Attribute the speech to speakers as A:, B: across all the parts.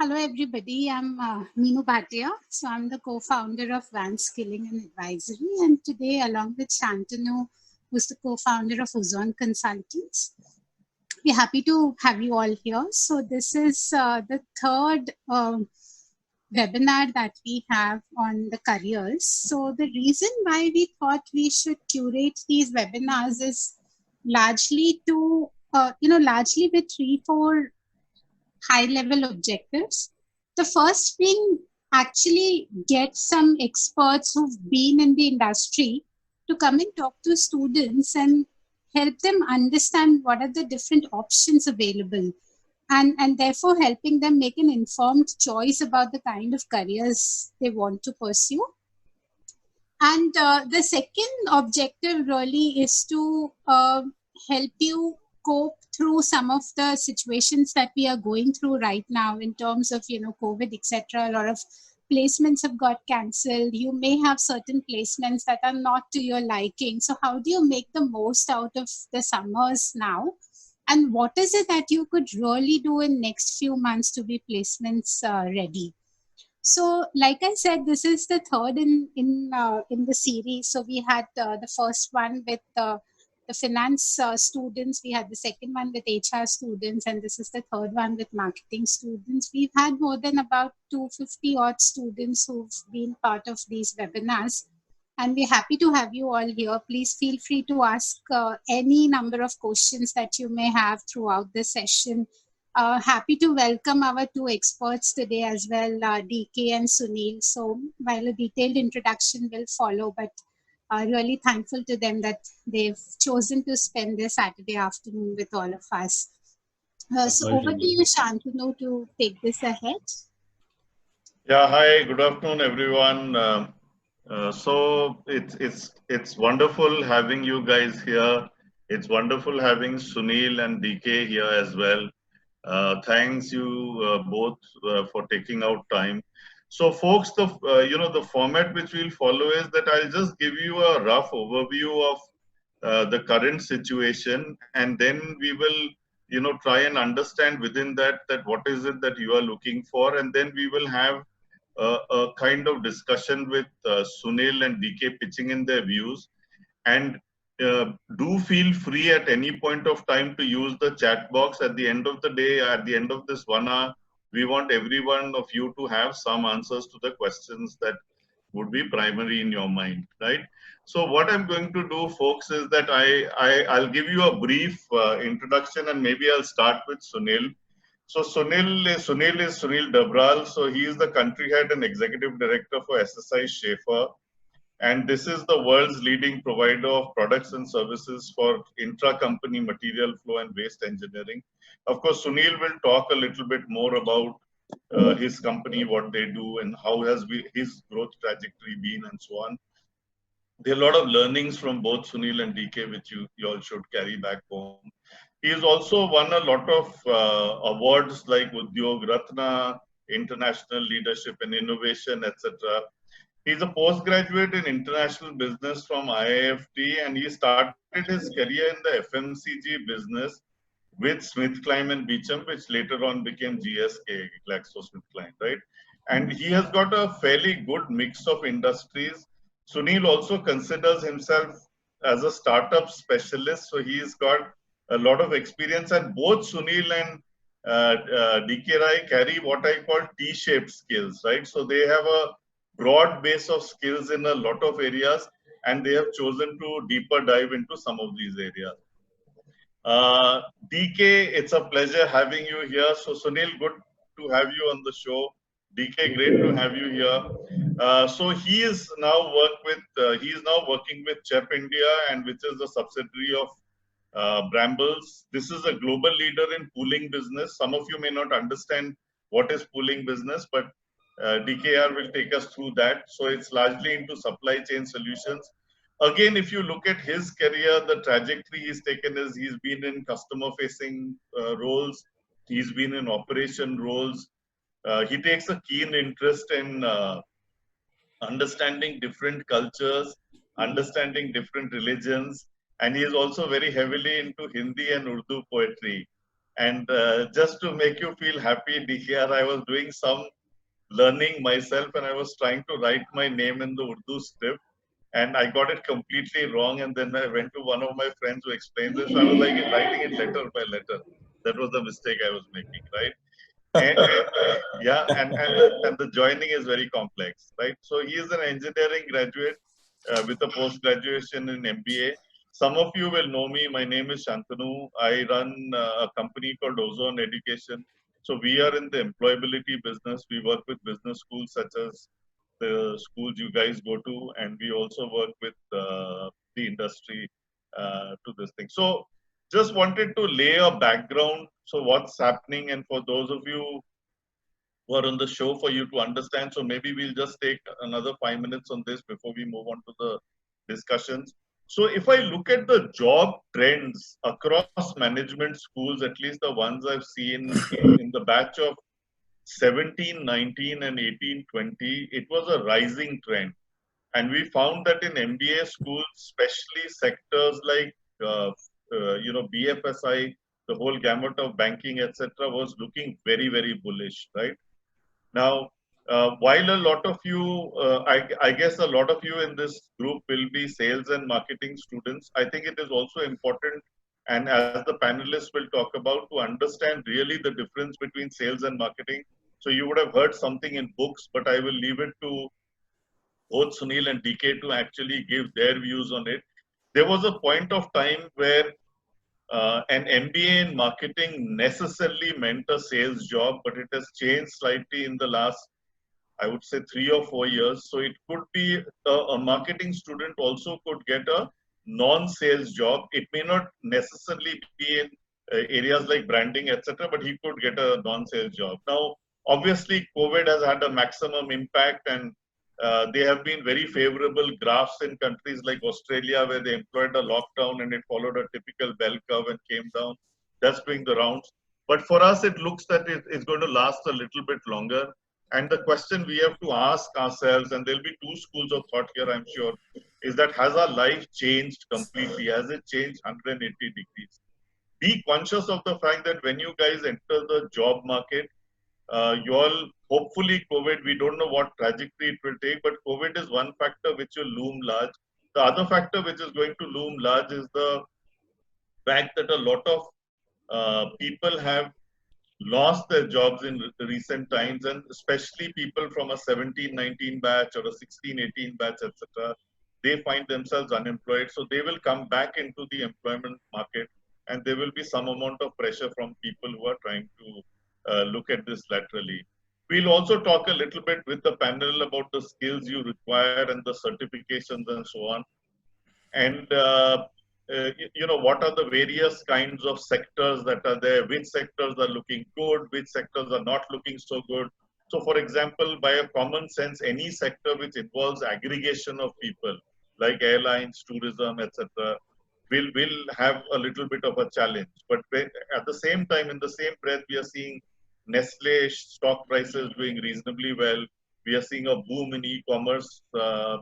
A: Hello, everybody. I'm Meenu Bhatia. So I'm the co-founder of Van Skilling and Advisory. And today, along with Shantanu, who's the co-founder of Ozone Consultants, we're happy to have you all here. So this is the third webinar that we have on the careers. So the reason why we thought we should curate these webinars is largely to, largely with 3-4 high-level objectives. The first being actually get some experts who've been in the industry to come and talk to students and help them understand what are the different options available, and therefore helping them make an informed choice about the kind of careers they want to pursue. And the second objective really is to help you cope through some of the situations that we are going through right now in terms of, COVID, etc. A lot of placements have got cancelled. You may have certain placements that are not to your liking. So how do you make the most out of the summers now? And what is it that you could really do in next few months to be placements ready? So, like I said, this is the third in the series. So we had the first one with the finance students. We had the second one with HR students, and this is the third one with marketing students. We've had more than about 250 odd students who've been part of these webinars, and we're happy to have you all here. Please feel free to ask any number of questions that you may have throughout the session. Happy to welcome our two experts today as well, DK and Sunil. So while a detailed introduction will follow, but really thankful to them that they've chosen to spend their Saturday afternoon with all of us. So over to you, Shantanu, to take this ahead.
B: Yeah, hi, good afternoon, everyone. So it's wonderful having you guys here. It's wonderful having Sunil and DK here as well. Thanks you both for taking out time. So, folks, the format which we'll follow is that I'll just give you a rough overview of the current situation, and then we will try and understand within that what is it that you are looking for, and then we will have a kind of discussion with Sunil and DK pitching in their views. And do feel free at any point of time to use the chat box. At the end of the day, at the end of this 1 hour, we want every one of you to have some answers to the questions that would be primary in your mind, right? So what I'm going to do, folks, is that I'll give you a brief introduction, and maybe I'll start with Sunil. So Sunil is Sunil Dabral. So he is the country head and executive director for SSI Schaefer. And this is the world's leading provider of products and services for intra-company material flow and waste engineering. Of course, Sunil will talk a little bit more about his company, what they do, and how has his growth trajectory been, and so on. There are a lot of learnings from both Sunil and DK, which you all should carry back home. He has also won a lot of awards like Udyog Ratna, International Leadership and Innovation, etc. He's a postgraduate in international business from IIFT, and he started his career in the FMCG business with SmithKline and Beecham, which later on became GSK, GlaxoSmithKline, right? And he has got a fairly good mix of industries. Sunil also considers himself as a startup specialist, so he's got a lot of experience, and both Sunil and DK Rai carry what I call T-shaped skills, right? So they have a broad base of skills in a lot of areas, and they have chosen to deeper dive into some of these areas. DK, it's a pleasure having you here. So Sunil, good to have you on the show. DK, great to have you here. So he is now working with CHEP India, and which is a subsidiary of Brambles. This is a global leader in pooling business. Some of you may not understand what is pooling business, but DKR will take us through that. So it's largely into supply chain solutions. Again, if you look at his career, the trajectory he's taken is he's been in customer facing roles. He's been in operation roles. He takes a keen interest in understanding different cultures, understanding different religions, and he is also very heavily into Hindi and Urdu poetry. And just to make you feel happy, DKR, I was doing some learning myself and I was trying to write my name in the Urdu script and I got it completely wrong. And then I went to one of my friends who explained this. I was like writing it letter by letter. That was the mistake I was making, right? And, yeah, and the joining is very complex, right? So he is an engineering graduate with a post graduation in MBA. Some of you will know me. My name is Shantanu. I run a company called Ozone Education. So we are in the employability business. We work with business schools such as the schools you guys go to, and we also work with the industry to this thing. So just wanted to lay a background. So what's happening, and for those of you who are on the show, for you to understand. So maybe we'll just take another 5 minutes on this before we move on to the discussions. So if I look at the job trends across management schools, at least the ones I've seen in the batch of 17, 19 and 18, 20, it was a rising trend. And we found that in MBA schools, especially sectors like, BFSI, the whole gamut of banking, etc., was looking very, very bullish, right? Now, while a lot of you, I guess a lot of you in this group will be sales and marketing students, I think it is also important, and as the panelists will talk about, to understand really the difference between sales and marketing. So you would have heard something in books, but I will leave it to both Sunil and DK to actually give their views on it. There was a point of time where an MBA in marketing necessarily meant a sales job, but it has changed slightly in the last, I would say, 3 or 4 years. So it could be a marketing student also could get a non-sales job. It may not necessarily be in areas like branding, etc., but he could get a non-sales job. Now, obviously, COVID has had a maximum impact, and there have been very favorable graphs in countries like Australia where they employed a lockdown and it followed a typical bell curve and came down. That's doing the rounds. But for us, it looks that it's going to last a little bit longer. And the question we have to ask ourselves, and there'll be two schools of thought here, I'm sure, is that has our life changed completely? Has it changed 180 degrees? Be conscious of the fact that when you guys enter the job market, you all, hopefully COVID, we don't know what trajectory it will take, but COVID is one factor which will loom large. The other factor which is going to loom large is the fact that a lot of people have lost their jobs in recent times, and especially people from a 17-19 batch or a 16-18 batch, etc. They find themselves unemployed. So they will come back into the employment market, and there will be some amount of pressure from people who are trying to look at this laterally. We'll also talk a little bit with the panel about the skills you require and the certifications and so on. And what are the various kinds of sectors that are there, which sectors are looking good, which sectors are not looking so good. So for example, by a common sense, any sector which involves aggregation of people like airlines, tourism, etc., will have a little bit of a challenge. But at the same time, in the same breath, we are seeing Nestle stock prices doing reasonably well. We are seeing a boom in e-commerce, a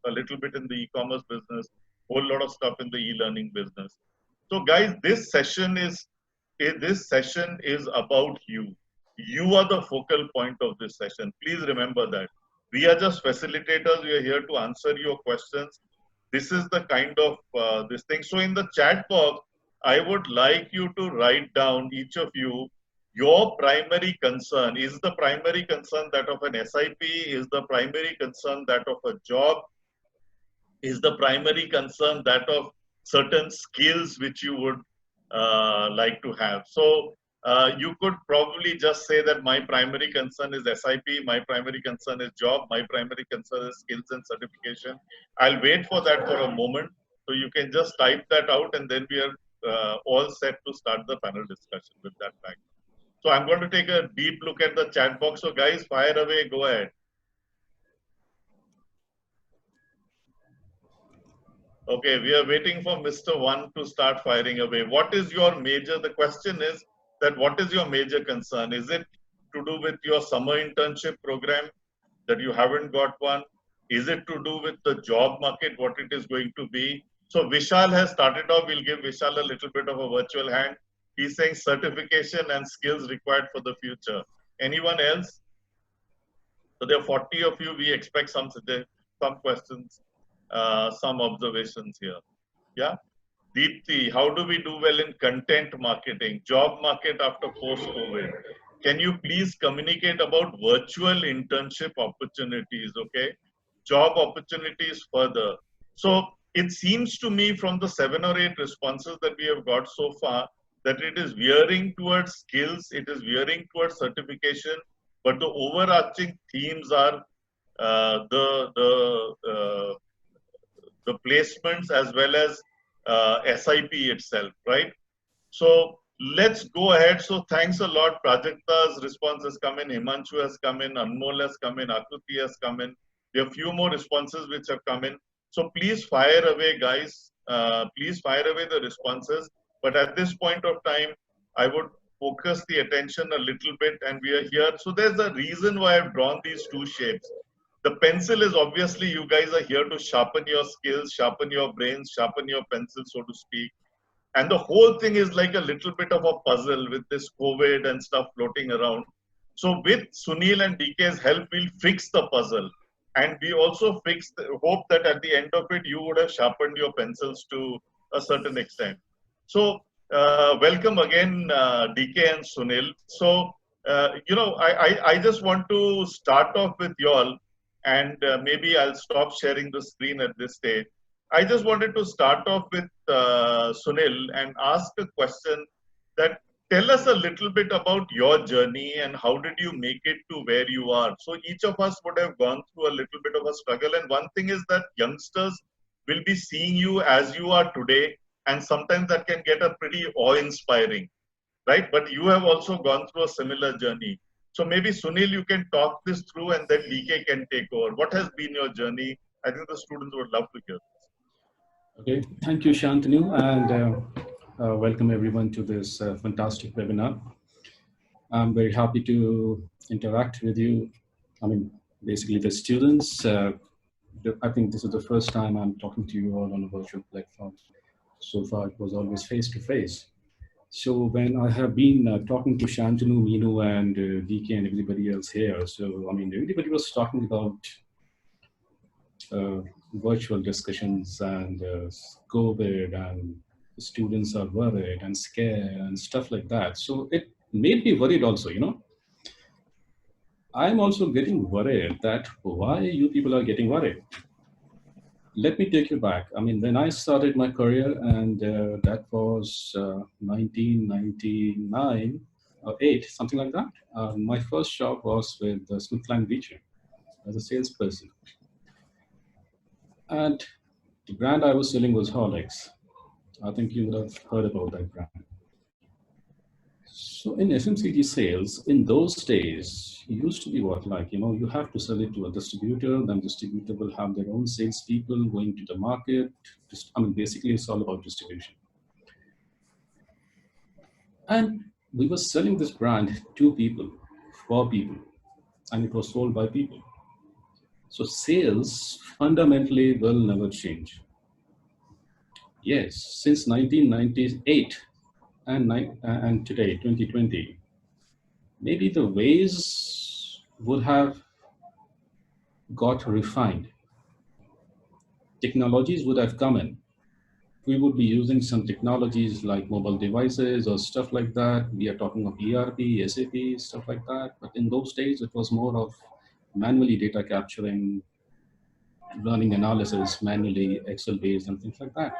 B: little bit in the e-commerce business, whole lot of stuff in the e-learning business. So guys, this session is about you. You are the focal point of this session. Please remember that. We are just facilitators. We are here to answer your questions. This is the kind of this thing. So in the chat box, I would like you to write down, each of you, your primary concern. Is the primary concern that of an SIP? Is the primary concern that of a job? Is the primary concern that of certain skills which you would like to have? So you could probably just say that my primary concern is SIP, my primary concern is job, my primary concern is skills and certification. I'll wait for that for a moment. So you can just type that out, and then we are all set to start the panel discussion with that fact. So I'm going to take a deep look at the chat box. So guys, fire away, go ahead. Okay, we are waiting for Mr. One to start firing away. What is your major, the question is that what is your major concern? Is it to do with your summer internship program that you haven't got one? Is it to do with the job market, what it is going to be? So Vishal has started off. We'll give Vishal a little bit of a virtual hand. He's saying certification and skills required for the future. Anyone else? So there are 40 of you. We expect some questions, some observations here. Yeah. Deepti, how do we do well in content marketing, job market after post-COVID? Can you please communicate about virtual internship opportunities, okay? Job opportunities further. So it seems to me from the 7 or 8 responses that we have got so far that it is veering towards skills, it is veering towards certification, but the overarching themes are the placements as well as SIP itself, right? So let's go ahead. So thanks a lot. Prajakta's response has come in, Himanshu has come in, Anmol has come in, Akuti has come in. There are a few more responses which have come in. So please fire away, guys. Please fire away the responses. But at this point of time, I would focus the attention a little bit, and we are here. So there's a reason why I've drawn these 2 shapes. The pencil is obviously you guys are here to sharpen your skills, sharpen your brains, sharpen your pencil, so to speak. And the whole thing is like a little bit of a puzzle with this COVID and stuff floating around. So with Sunil and DK's help, we'll fix the puzzle. And we also hope that at the end of it, you would have sharpened your pencils to a certain extent. So welcome again, DK and Sunil. So, I just want to start off with y'all. And maybe I'll stop sharing the screen at this stage. I just wanted to start off with Sunil and ask a question that tell us a little bit about your journey and how did you make it to where you are. So each of us would have gone through a little bit of a struggle. And one thing is that youngsters will be seeing you as you are today. And sometimes that can get a pretty awe-inspiring, right? But you have also gone through a similar journey. So maybe Sunil, you can talk this through and then DK can take over. What has been your journey? I think the students would love to hear this.
C: Okay, thank you, Shantanu, and welcome everyone to this fantastic webinar. I'm very happy to interact with you. I mean, basically the students. I think this is the first time I'm talking to you all on a virtual platform. So far, it was always face-to-face. So when I have been talking to Shantanu, Meenu, and DK and everybody else here, so I mean, everybody was talking about virtual discussions and COVID, and students are worried and scared and stuff like that. So it made me worried also, you know. I'm also getting worried that why you people are getting worried. Let me take you back. I mean, when I started my career, and that was 1999 or 8, something like that. My first job was with SmithKline Beecher as a salesperson. And the brand I was selling was Horlicks. I think you would have heard about that brand. So in FMCG sales, in those days, used to be what, like, you know, you have to sell it to a distributor, then distributor will have their own salespeople going to the market. I mean, basically it's all about distribution. And we were selling this brand to people, for people, and it was sold by people. So sales fundamentally will never change. Yes, since 1998 and today, 2020, maybe the ways would have got refined. Technologies would have come in. We would be using some technologies like mobile devices or stuff like that. We are talking of ERP, SAP, stuff like that. But in those days, it was more of manually data capturing, running analysis manually, Excel-based and things like that.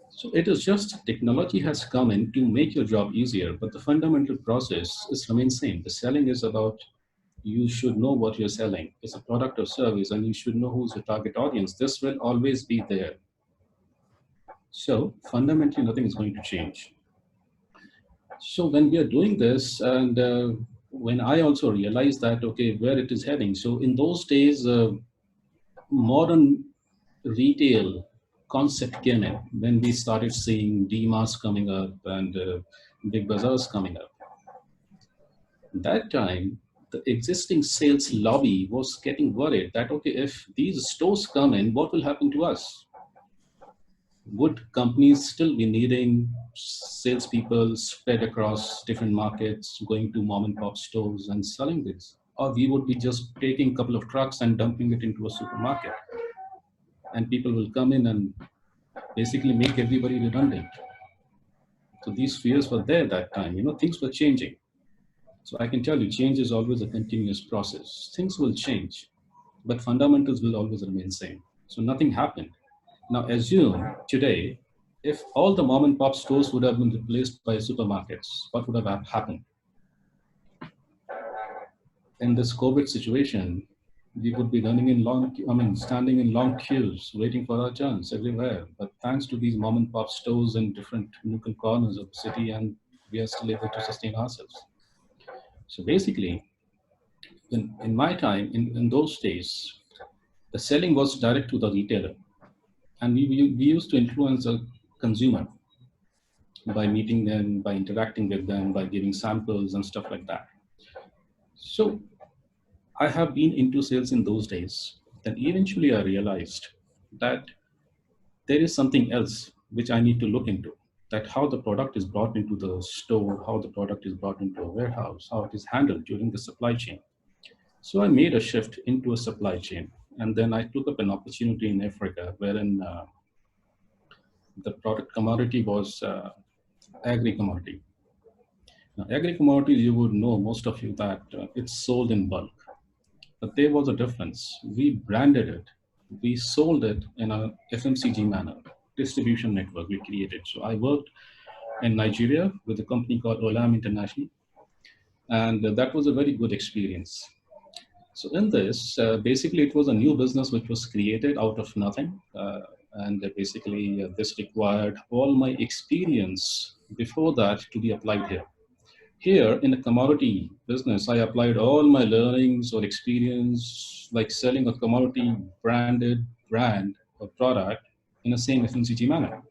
C: So it is just technology has come in to make your job easier, but the fundamental process is remains same. The selling is about, you should know what you're selling. It's a product or service, and you should know who's the target audience. This will always be there. So fundamentally, nothing is going to change. So when we are doing this, and when I also realized that, okay, where it is heading. So in those days, modern retail concept came in when we started seeing DMarts coming up and big bazaars coming up. That time, the existing sales lobby was getting worried that, okay, if these stores come in, what will happen to us? would companies still be needing salespeople spread across different markets, going to mom and pop stores and selling this? Or we would be just taking a couple of trucks and dumping it into a supermarket, and people will come in and basically make everybody redundant. So these fears were there that time. Things were changing. So I can tell you, change is always a continuous process. Things will change, but fundamentals will always remain same. So nothing happened. Now assume today, if all the mom and pop stores would have been replaced by supermarkets, what would have happened? In this COVID situation, we would be standing in long queues, waiting for our turns everywhere. But thanks to these mom and pop stores in different nook and corners of the city, and we are still able to sustain ourselves. So basically, in my time, in those days, the selling was direct to the retailer. And we used to influence a consumer by meeting them, by interacting with them, by giving samples and stuff like that. So I have been into sales in those days. Then eventually I realized that there is something else which I need to look into, that how the product is brought into the store, how the product is brought into a warehouse, how it is handled during the supply chain. So I made a shift into a supply chain. And then I took up an opportunity in Africa wherein the product commodity was agri-commodity. Now, agri-commodities, you would know, most of you, that it's sold in bulk. But there was a difference. We branded it. We sold it in a FMCG manner, distribution network we created. So I worked in Nigeria with a company called Olam International. And that was a very good experience. So in this, basically it was a new business which was created out of nothing. And basically this required all my experience before that to be applied here. Here in a commodity business, I applied all my learnings or experience, like selling a commodity brand or product in the same FMCG manner.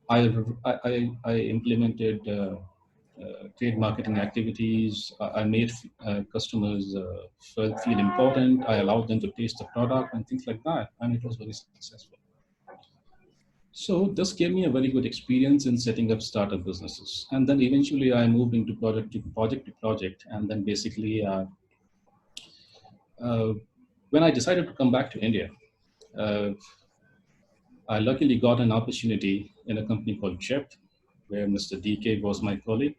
C: I implemented trade marketing activities. I made customers feel important. I allowed them to taste the product and things like that, and it was very successful. So this gave me a very good experience in setting up startup businesses. And then eventually I moved into project to project. And then basically, when I decided to come back to India, I luckily got an opportunity in a company called CHEP, where Mr. DK was my colleague,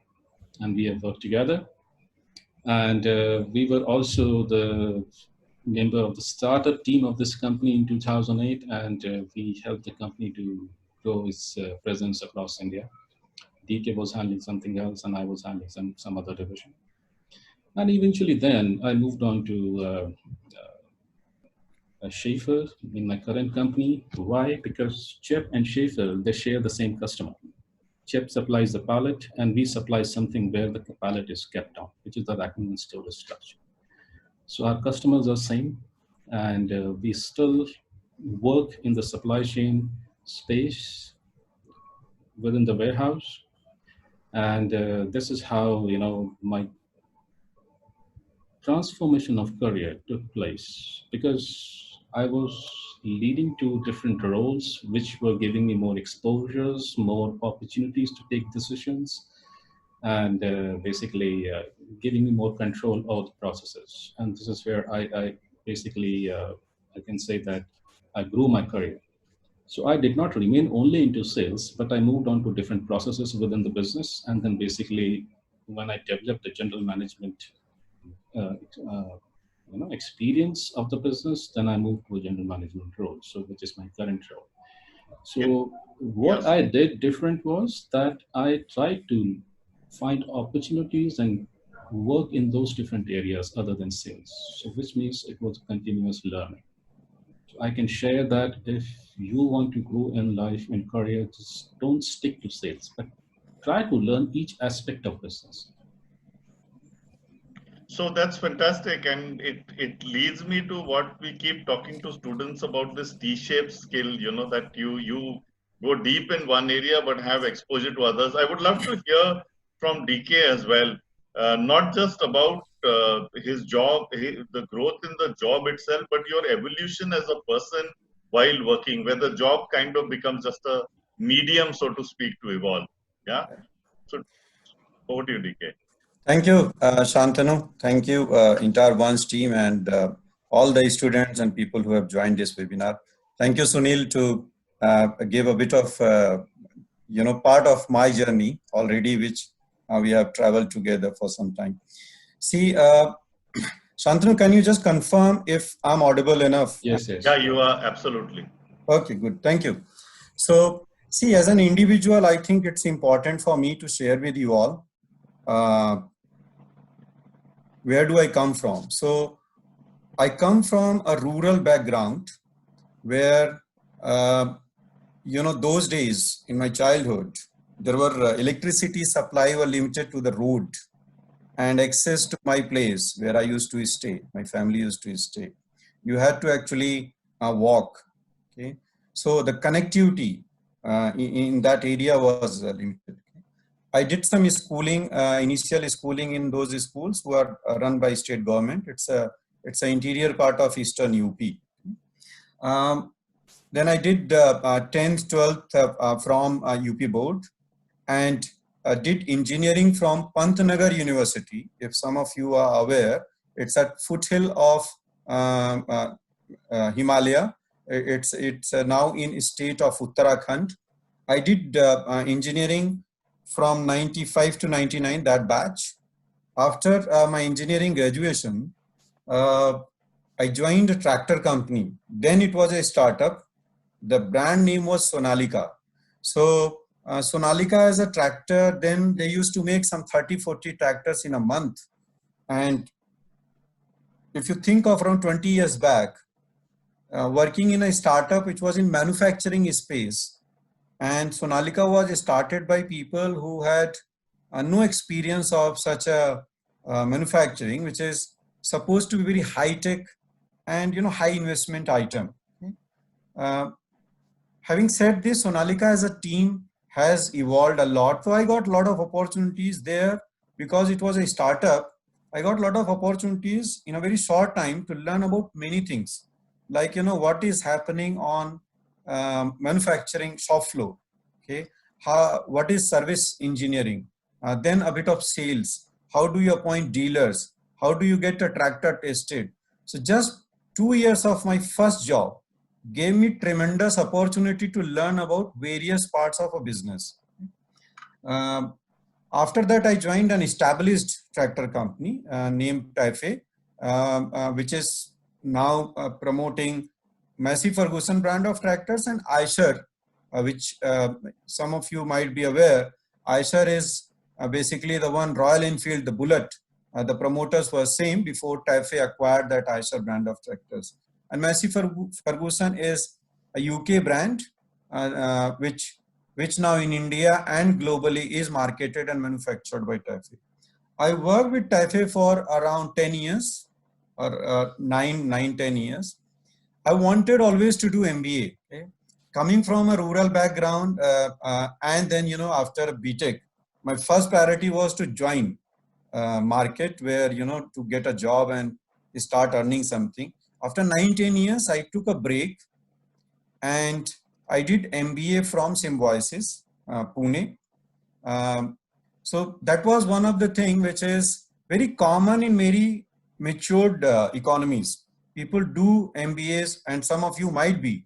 C: and we have worked together. And we were also the member of the startup team of this company in 2008, and we helped the company to grow its presence across India. DK was handling something else, and I was handling some other division. And eventually then I moved on to Schaefer in my current company. Why? Because CHEP and Schaefer, they share the same customer. CHEP supplies the pallet, and we supply something where the pallet is kept on, which is the racking and storage structure. So our customers are same, and we still work in the supply chain space within the warehouse. And this is how, my transformation of career took place, because I was leading to different roles, which were giving me more exposures, more opportunities to take decisions, and basically giving me more control of the processes. And this is where I basically, I can say that I grew my career. So I did not remain only into sales, but I moved on to different processes within the business. And then basically, when I developed the general management experience of the business, then I moved to a general management role, so which is my current role. So what I did different was that I tried to find opportunities and work in those different areas other than sales. So which means it was continuous learning. So I can share that if you want to grow in life and career, just don't stick to sales, but try to learn each aspect of business.
B: So that's fantastic, and it leads me to what we keep talking to students about, this T-shaped skill, that you go deep in one area but have exposure to others. I would love to hear from DK as well, not just about his job, the growth in the job itself, but your evolution as a person. while working, where the job kind of becomes just a medium, so to speak, to evolve. Yeah. So over to you, DK.
D: Thank you, Shantanu. Thank you, entire Once team, and all the students and people who have joined this webinar. Thank you, Sunil, to give a bit of part of my journey already, which we have traveled together for some time. See, Shantanu, can you just confirm if I'm audible enough?
C: Yes, yes.
B: Yeah, you are absolutely.
D: Okay, good. Thank you. So, see, as an individual, I think it's important for me to share with you all where do I come from. So, I come from a rural background where, those days in my childhood, there were electricity supply were limited to the road and access to my place where I used to stay, my family used to stay. You had to actually walk. Okay, so the connectivity in that area was limited. I did some schooling, initial schooling in those schools who are run by state government. It's an interior part of Eastern UP. Then I did 10th, 12th from UP board, and did engineering from Pantnagar University. If some of you are aware, it's at foothill of Himalaya. It's now in state of Uttarakhand. I did engineering from 95 to 99, that batch. After my engineering graduation, I joined a tractor company. Then it was a startup. The brand name was Sonalika. So Sonalika as a tractor, then they used to make some 30-40 tractors in a month. And if you think of around 20 years back, working in a startup which was in manufacturing space, and Sonalika was started by people who had no experience of such a manufacturing, which is supposed to be very high-tech and high investment item. Okay? Having said this, Sonalika as a team has evolved a lot. So I got a lot of opportunities there because it was a startup. I got a lot of opportunities in a very short time to learn about many things, like what is happening on manufacturing shop floor. Okay, what is service engineering? Then a bit of sales. How do you appoint dealers? How do you get a tractor tested? So just 2 years of my first job gave me tremendous opportunity to learn about various parts of a business. After that, I joined an established tractor company named Taifei, which is now promoting Massey Ferguson brand of tractors, and Eicher, which some of you might be aware. Eicher is basically the one, Royal Enfield, the Bullet. The promoters were same before Taifei acquired that Eicher brand of tractors. And Massey Ferguson is a UK brand, which now in India and globally is marketed and manufactured by Taifei. I worked with Taifei for around 10 years or 9-10 years. I wanted always to do MBA. Okay? Coming from a rural background, and then after BTech, my first priority was to join market where to get a job and start earning something. After 9-10 years, I took a break and I did MBA from Symbiosis, Pune. So that was one of the things which is very common in very matured economies. People do MBAs, and some of you might be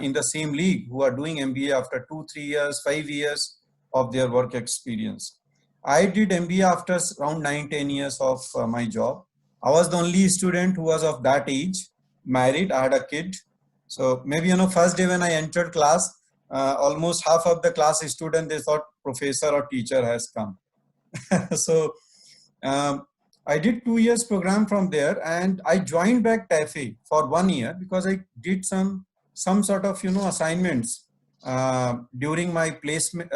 D: in the same league who are doing MBA after 2-3 years, 5 years of their work experience. I did MBA after around 9-10 years of my job. I was the only student who was of that age, married, I had a kid. So maybe, first day when I entered class, almost half of the class student, they thought professor or teacher has come. So I did 2 years program from there, and I joined back Taifei for 1 year because I did some sort of, assignments during my placement,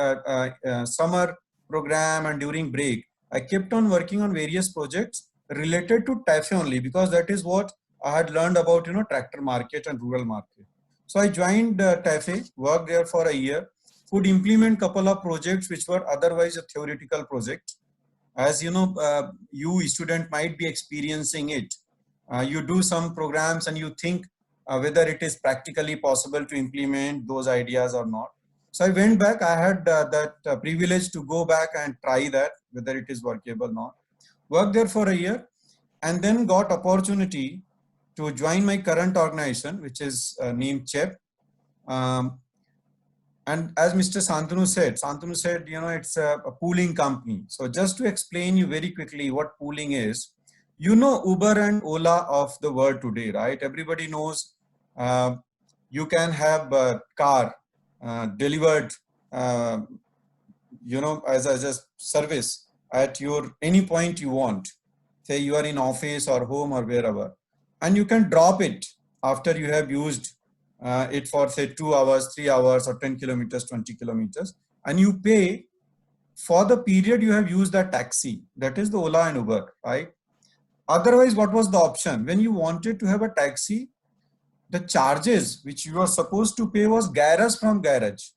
D: summer program, and during break. I kept on working on various projects related to Taifei only, because that is what I had learned about, tractor market and rural market. So I joined Taifei, worked there for a year, would implement couple of projects which were otherwise a theoretical project. As you student might be experiencing it. You do some programs and you think whether it is practically possible to implement those ideas or not. So I went back. I had that privilege to go back and try that, whether it is workable or not. Worked there for a year, and then got opportunity to join my current organization, which is named CHEP. And as Mr. Santanu said, you know, it's a pooling company. So just to explain you very quickly what pooling is, you know, Uber and Ola of the world today, right? Everybody knows you can have a car delivered, you know, as a service at your any point you want. Say you are in office or home or wherever, and you can drop it after you have used it for say 2 hours, 3 hours, or 10 kilometers, 20 kilometers, and you pay for the period you have used that taxi. That is the Ola and Uber, right? Otherwise, what was the option? When you wanted to have a taxi, the charges which you are supposed to pay was garage from garage.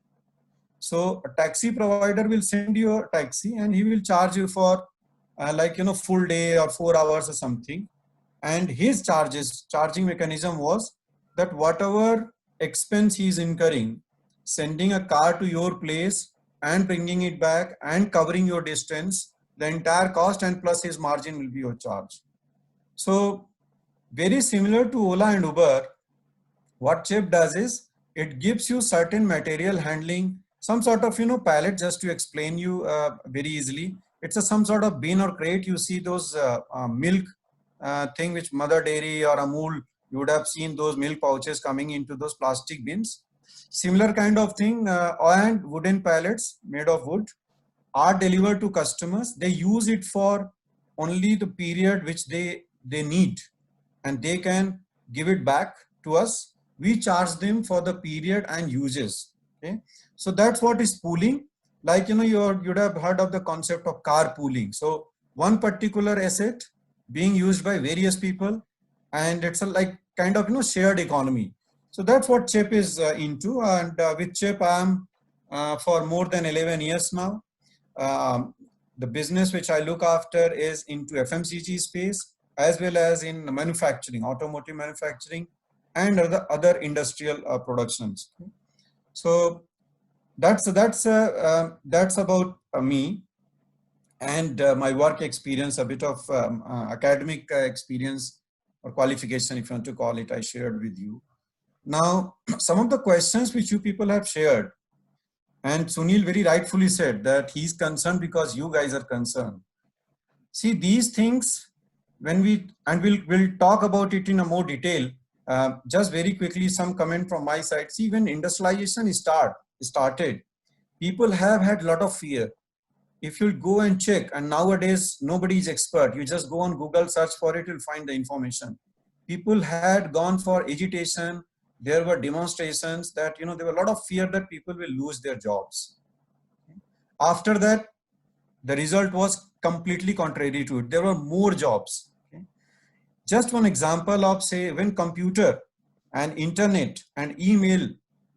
D: So a taxi provider will send you a taxi and he will charge you for like, you know, full day or 4 hours or something. And his charging mechanism was that whatever expense he is incurring, sending a car to your place and bringing it back and covering your distance, the entire cost and plus his margin will be your charge. So very similar to Ola and Uber, what CHEP does is it gives you certain material handling, some sort of, you know, pallet, just to explain you very easily. It's some sort of bin or crate. You see those milk thing which Mother Dairy or Amul, you would have seen those milk pouches coming into those plastic bins. Similar kind of thing, and wooden pallets made of wood are delivered to customers. They use it for only the period which they need, and they can give it back to us. We charge them for the period and uses. Okay, so that's what is pooling. Like, you know, you'd have heard of the concept of car pooling. So one particular asset being used by various people, and it's a like kind of, you know, shared economy. So that's what CHEP is into. And with CHEP, I'm for more than 11 years now. The business which I look after is into FMCG space, as well as in manufacturing, automotive manufacturing, and other industrial productions. So that's about me and my work experience, a bit of academic experience or qualification, if you want to call it, I shared with you. Now, some of the questions which you people have shared, and Sunil very rightfully said that he's concerned because you guys are concerned. See, these things, when we'll talk about it in a more detail. Just very quickly, some comment from my side. See, when industrialization started, people have had a lot of fear. If you go and check, and nowadays nobody is expert, you just go on Google, search for it, you'll find the information. People had gone for agitation. There were demonstrations that, you know, there were a lot of fear that people will lose their jobs. After that, the result was completely contrary to it. There were more jobs. Okay? Just one example of, say, when computer and internet and email,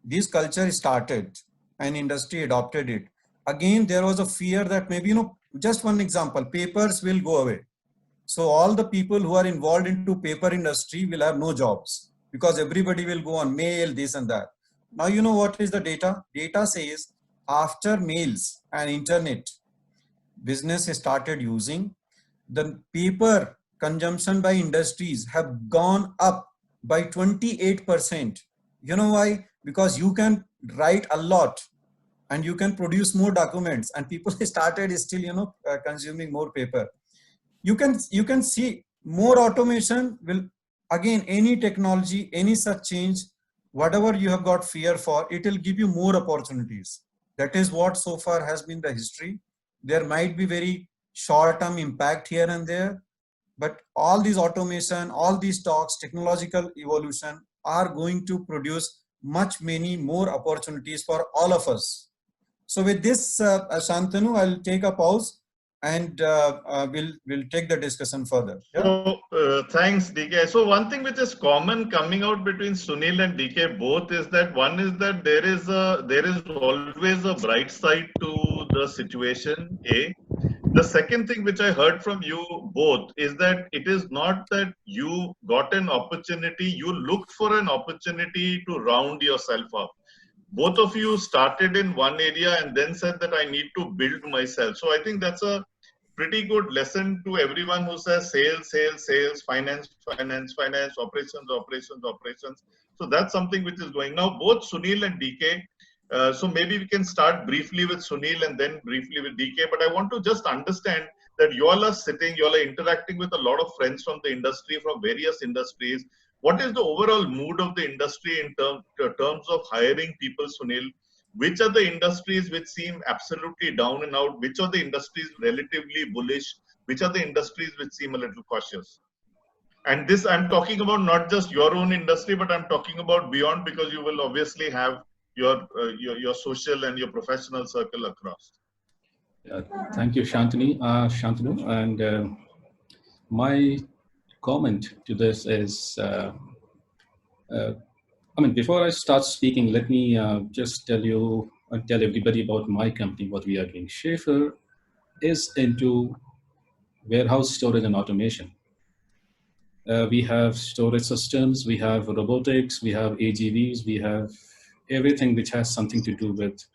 D: this culture started and industry adopted it. Again, there was a fear that maybe, you know, just one example, papers will go away. So all the people who are involved into paper industry will have no jobs because everybody will go on mail, this and that. Now, you know what is the data? Data says after mails and internet, business started using, the paper consumption by industries have gone up by 28%. You know why? Because you can write a lot and you can produce more documents, and people started still, you know, consuming more paper. You can see more automation will, again, any technology, any such change, whatever you have got fear for, it will give you more opportunities. That is what so far has been the history. There might be very short-term impact here and there, but all these automation, all these talks, technological evolution are going to produce many more opportunities for all of us. So with this, Shantanu, I'll take a pause and we'll take the discussion further. Yeah?
B: So thanks, DK. So one thing which is common coming out between Sunil and DK both is that one is that there is always a bright side to the situation, A, The second thing which I heard from you both is that it is not that you got an opportunity, you looked for an opportunity to round yourself up. Both of you started in one area and then said that I need to build myself. So I think that's a pretty good lesson to everyone who says sales, sales, sales, finance, finance, finance, operations, operations, operations. So that's something which is going now. Both Sunil and DK. So maybe we can start briefly with Sunil and then briefly with DK. But I want to just understand that you all are sitting, you all are interacting with a lot of friends from the industry, from various industries. What is the overall mood of the industry in terms of hiring people, Sunil? Which are the industries which seem absolutely down and out? Which are the industries relatively bullish? Which are the industries which seem a little cautious? And this, I'm talking about not just your own industry, but I'm talking about beyond, because you will obviously have your social and your professional circle across.
C: Thank you, Shantanu. And my comment to this is, I mean, before I start speaking, let me just tell everybody about my company, what we are doing. Schaefer is into warehouse storage and automation. We have storage systems, we have robotics, we have AGVs, we have everything which has something to do with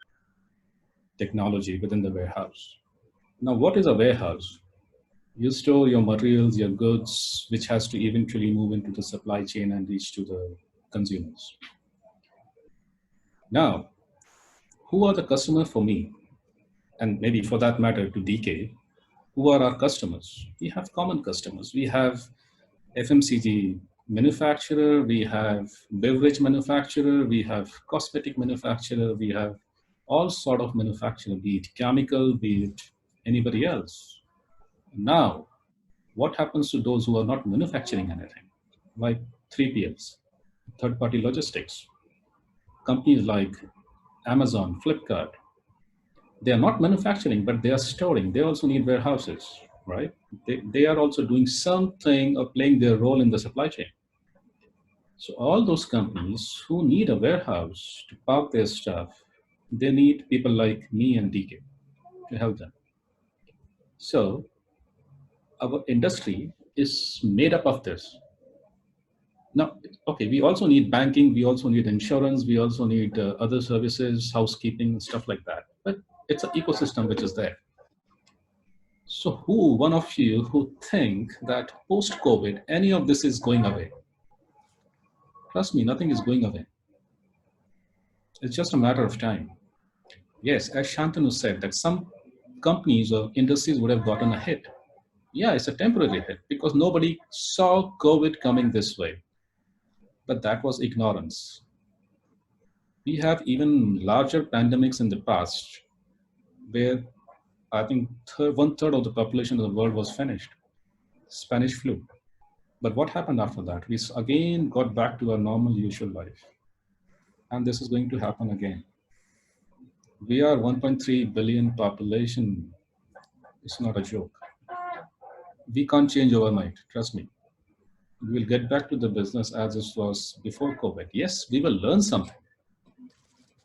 C: technology within the warehouse. Now, what is a warehouse? You store your materials, your goods, which has to eventually move into the supply chain and reach to the consumers. Now, who are the customer for me? And maybe for that matter to DK, who are our customers? We have common customers. We have FMCG manufacturer, we have beverage manufacturer, we have cosmetic manufacturer, we have all sort of manufacturer, be it chemical, be it anybody else. Now, what happens to those who are not manufacturing anything? Like 3PLs, third-party logistics. Companies like Amazon, Flipkart, they are not manufacturing, but they are storing. They also need warehouses, right? They are also doing something or playing their role in the supply chain. So all those companies who need a warehouse to park their stuff, they need people like me and DK to help them. So our industry is made up of this. Now, okay, we also need banking, we also need insurance, we also need other services, housekeeping, stuff like that. But it's an ecosystem which is there. So one of you who think that post-COVID, any of this is going away? Trust me, nothing is going away. It's just a matter of time. Yes, as Shantanu said, that some companies or industries would have gotten a hit. Yeah, it's a temporary hit because nobody saw COVID coming this way. But that was ignorance. We have even larger pandemics in the past where I think 1/3 of the population of the world was finished. Spanish flu. But what happened after that? We again got back to our normal usual life. And this is going to happen again. We are 1.3 billion population. It's not a joke. We can't change overnight, trust me. We will get back to the business as it was before COVID. Yes, we will learn something.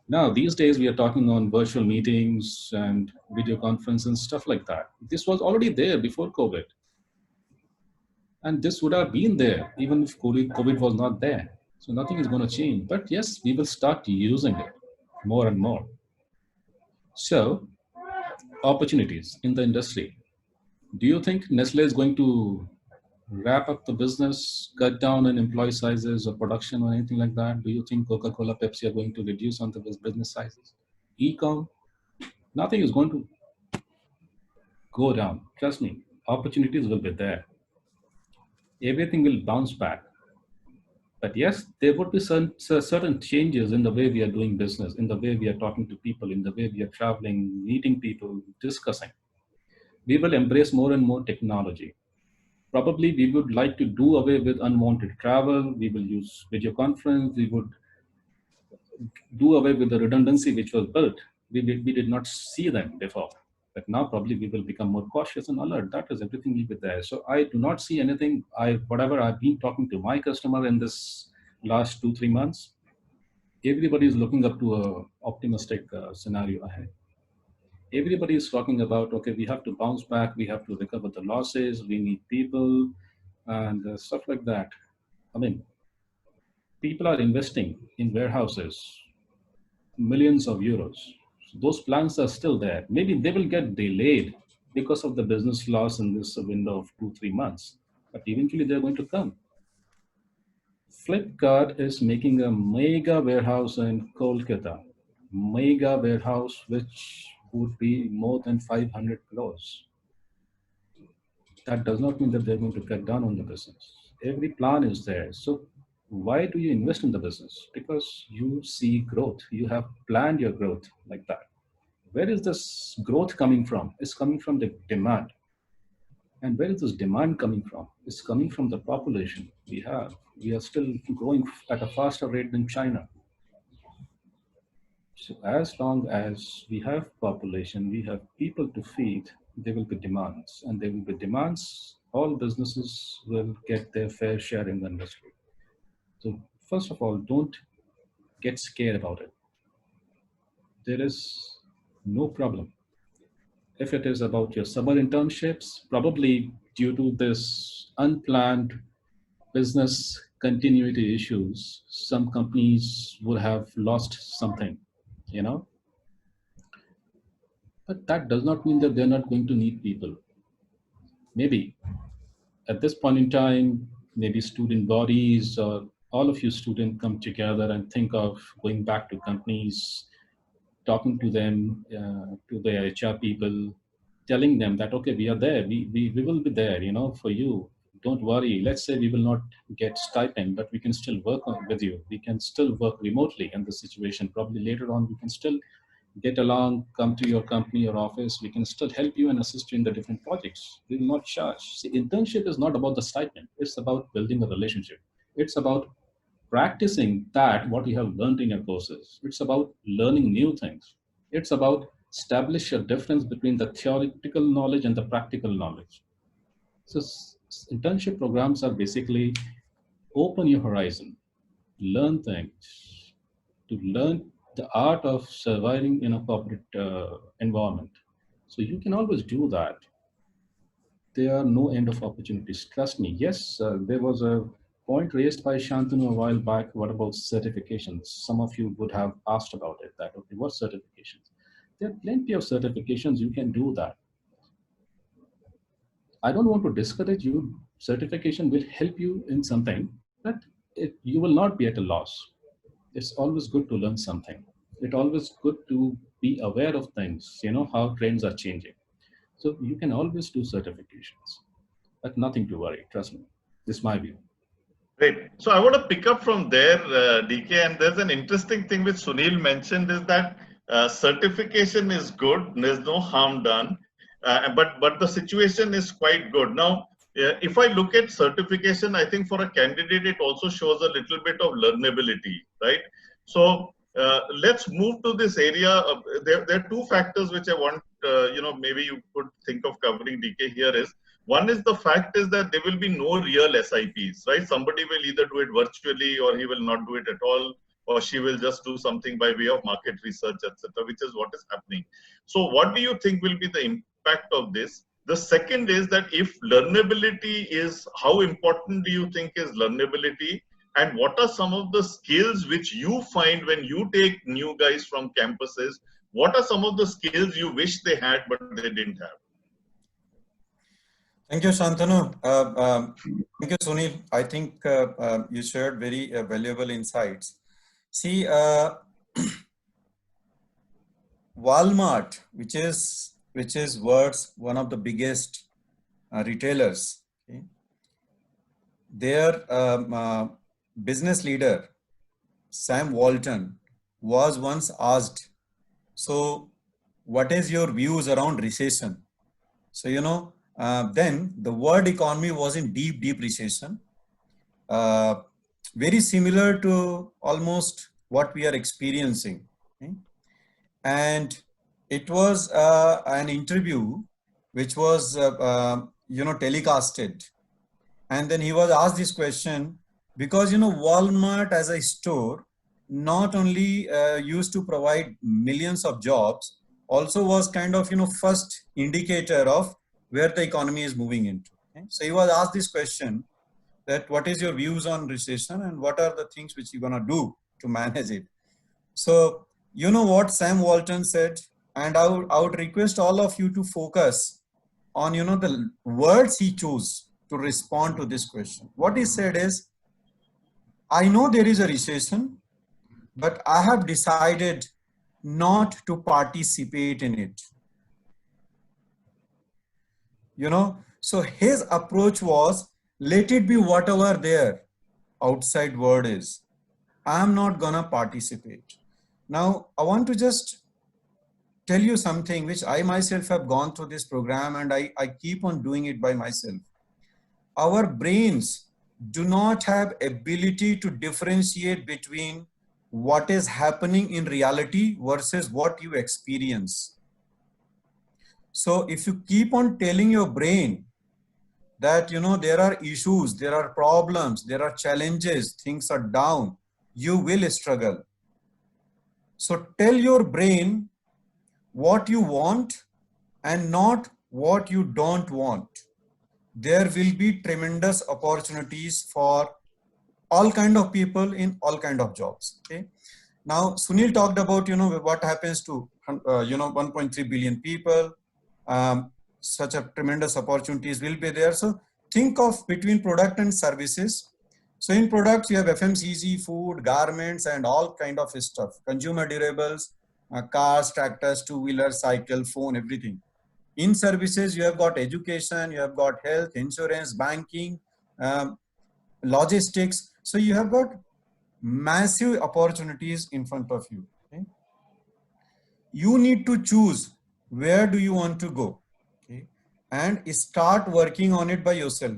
C: Now, these days we are talking on virtual meetings and video conference and stuff like that. This was already there before COVID. And this would have been there even if COVID was not there. So nothing is going to change. But yes, we will start using it more and more. So, opportunities in the industry. Do you think Nestle is going to wrap up the business, cut down on employee sizes or production or anything like that? Do you think Coca-Cola, Pepsi are going to reduce on the business sizes? E-com, nothing is going to go down. Trust me, opportunities will be there. Everything will bounce back. But yes, there would be certain changes in the way we are doing business, in the way we are talking to people, in the way we are traveling, meeting people, discussing. We will embrace more and more technology. Probably we would like to do away with unwanted travel. We will use video conference. We would do away with the redundancy which was built. We did not see them before. But now probably we will become more cautious and alert. That is everything will be there. So I do not see anything. Whatever I've been talking to my customer in this last 2-3 months, everybody is looking up to a optimistic scenario ahead. Everybody is talking about, okay, we have to bounce back, we have to recover the losses, we need people, and stuff like that. I mean, people are investing in warehouses, millions of euros. Those plans are still there. Maybe they will get delayed because of the business loss in this window of 2-3 months, but eventually they're going to come. Flipkart is making a mega warehouse in Kolkata, mega warehouse which would be more than 500 crores. That does not mean that they're going to cut down on the business. Every plan is there. So why do you invest in the business? Because you see growth. You have planned your growth like that. Where is this growth coming from? It's coming from the demand. And where is this demand coming from? It's coming from the population we have. We are still growing at a faster rate than China. So as long as we have population, we have people to feed, there will be demands. And there will be demands, all businesses will get their fair share in the industry. So first of all, don't get scared about it. There is no problem. If it is about your summer internships, probably due to this unplanned business continuity issues, some companies would have lost something, you know. But that does not mean that they're not going to need people. Maybe at this point in time, maybe student bodies or all of you students come together and think of going back to companies, talking to them, to the HR people, telling them that, okay, we are there, we will be there, you know, for you. Don't worry. Let's say we will not get stipend, but we can still work with you. We can still work remotely in this situation. Probably later on, we can still get along, come to your company or office. We can still help you and assist you in the different projects. We will not charge. See, internship is not about the stipend. It's about building a relationship. It's about practicing that what you have learned in your courses. It's about learning new things. It's about establish a difference between the theoretical knowledge and the practical knowledge. So internship programs are basically open your horizon, learn things, to learn the art of surviving in a corporate environment. So you can always do that. There are no end of opportunities. Trust me. Yes, there was a point raised by Shantanu a while back. What about certifications? Some of you would have asked about it. That, okay, what certifications? There are plenty of certifications. You can do that. I don't want to discourage you. Certification will help you in something, but you will not be at a loss. It's always good to learn something. It's always good to be aware of things, you know, how trends are changing. So you can always do certifications, but nothing to worry. Trust me. This is my view.
B: Great. So I want to pick up from there, DK, and there's an interesting thing which Sunil mentioned is that certification is good. There's no harm done, but the situation is quite good. Now, if I look at certification, I think for a candidate, it also shows a little bit of learnability, right? So let's move to this area. There are two factors which I want, maybe you could think of covering, DK, here is, one is the fact is that there will be no real SIPs, right? Somebody will either do it virtually or he will not do it at all, or she will just do something by way of market research, etc., which is what is happening. So what do you think will be the impact of this? The second is that if learnability is, how important do you think is learnability? And what are some of the skills which you find when you take new guys from campuses? What are some of the skills you wish they had, but they didn't have?
D: Thank you, Shantanu. Thank you, Sunil. I think you shared very valuable insights. See, Walmart, which is world's one of the biggest retailers, okay? Their business leader, Sam Walton, was once asked, so what is your views around recession? So, you know, then the world economy was in deep recession, very similar to almost what we are experiencing. Okay? And it was an interview which was, telecasted. And then he was asked this question because, you know, Walmart as a store not only used to provide millions of jobs, also was kind of, first indicator of where the economy is moving into. Okay? So he was asked this question that what is your views on recession and what are the things which you're gonna do to manage it. So you know what Sam Walton said, and I would request all of you to focus on, the words he chose to respond to this question. What he said is, I know there is a recession, but I have decided not to participate in it. So his approach was, let it be whatever their outside word is. I'm not gonna participate. Now, I want to just tell you something which I myself have gone through this program, and I keep on doing it by myself. Our brains do not have ability to differentiate between what is happening in reality versus what you experience. So if you keep on telling your brain that, there are issues, there are problems, there are challenges, things are down, you will struggle. So tell your brain what you want and not what you don't want. There will be tremendous opportunities for all kind of people in all kind of jobs. Okay. Now, Sunil talked about, what happens to, 1.3 billion people. Such a tremendous opportunities will be there. So think of between product and services. So in products, you have FMCG, food, garments, and all kind of stuff. Consumer durables, cars, tractors, two-wheelers, cycle, phone, everything. In services, you have got education, you have got health, insurance, banking, logistics. So you have got massive opportunities in front of you. Okay? You need to choose where do you want to go, okay? And start working on it by yourself.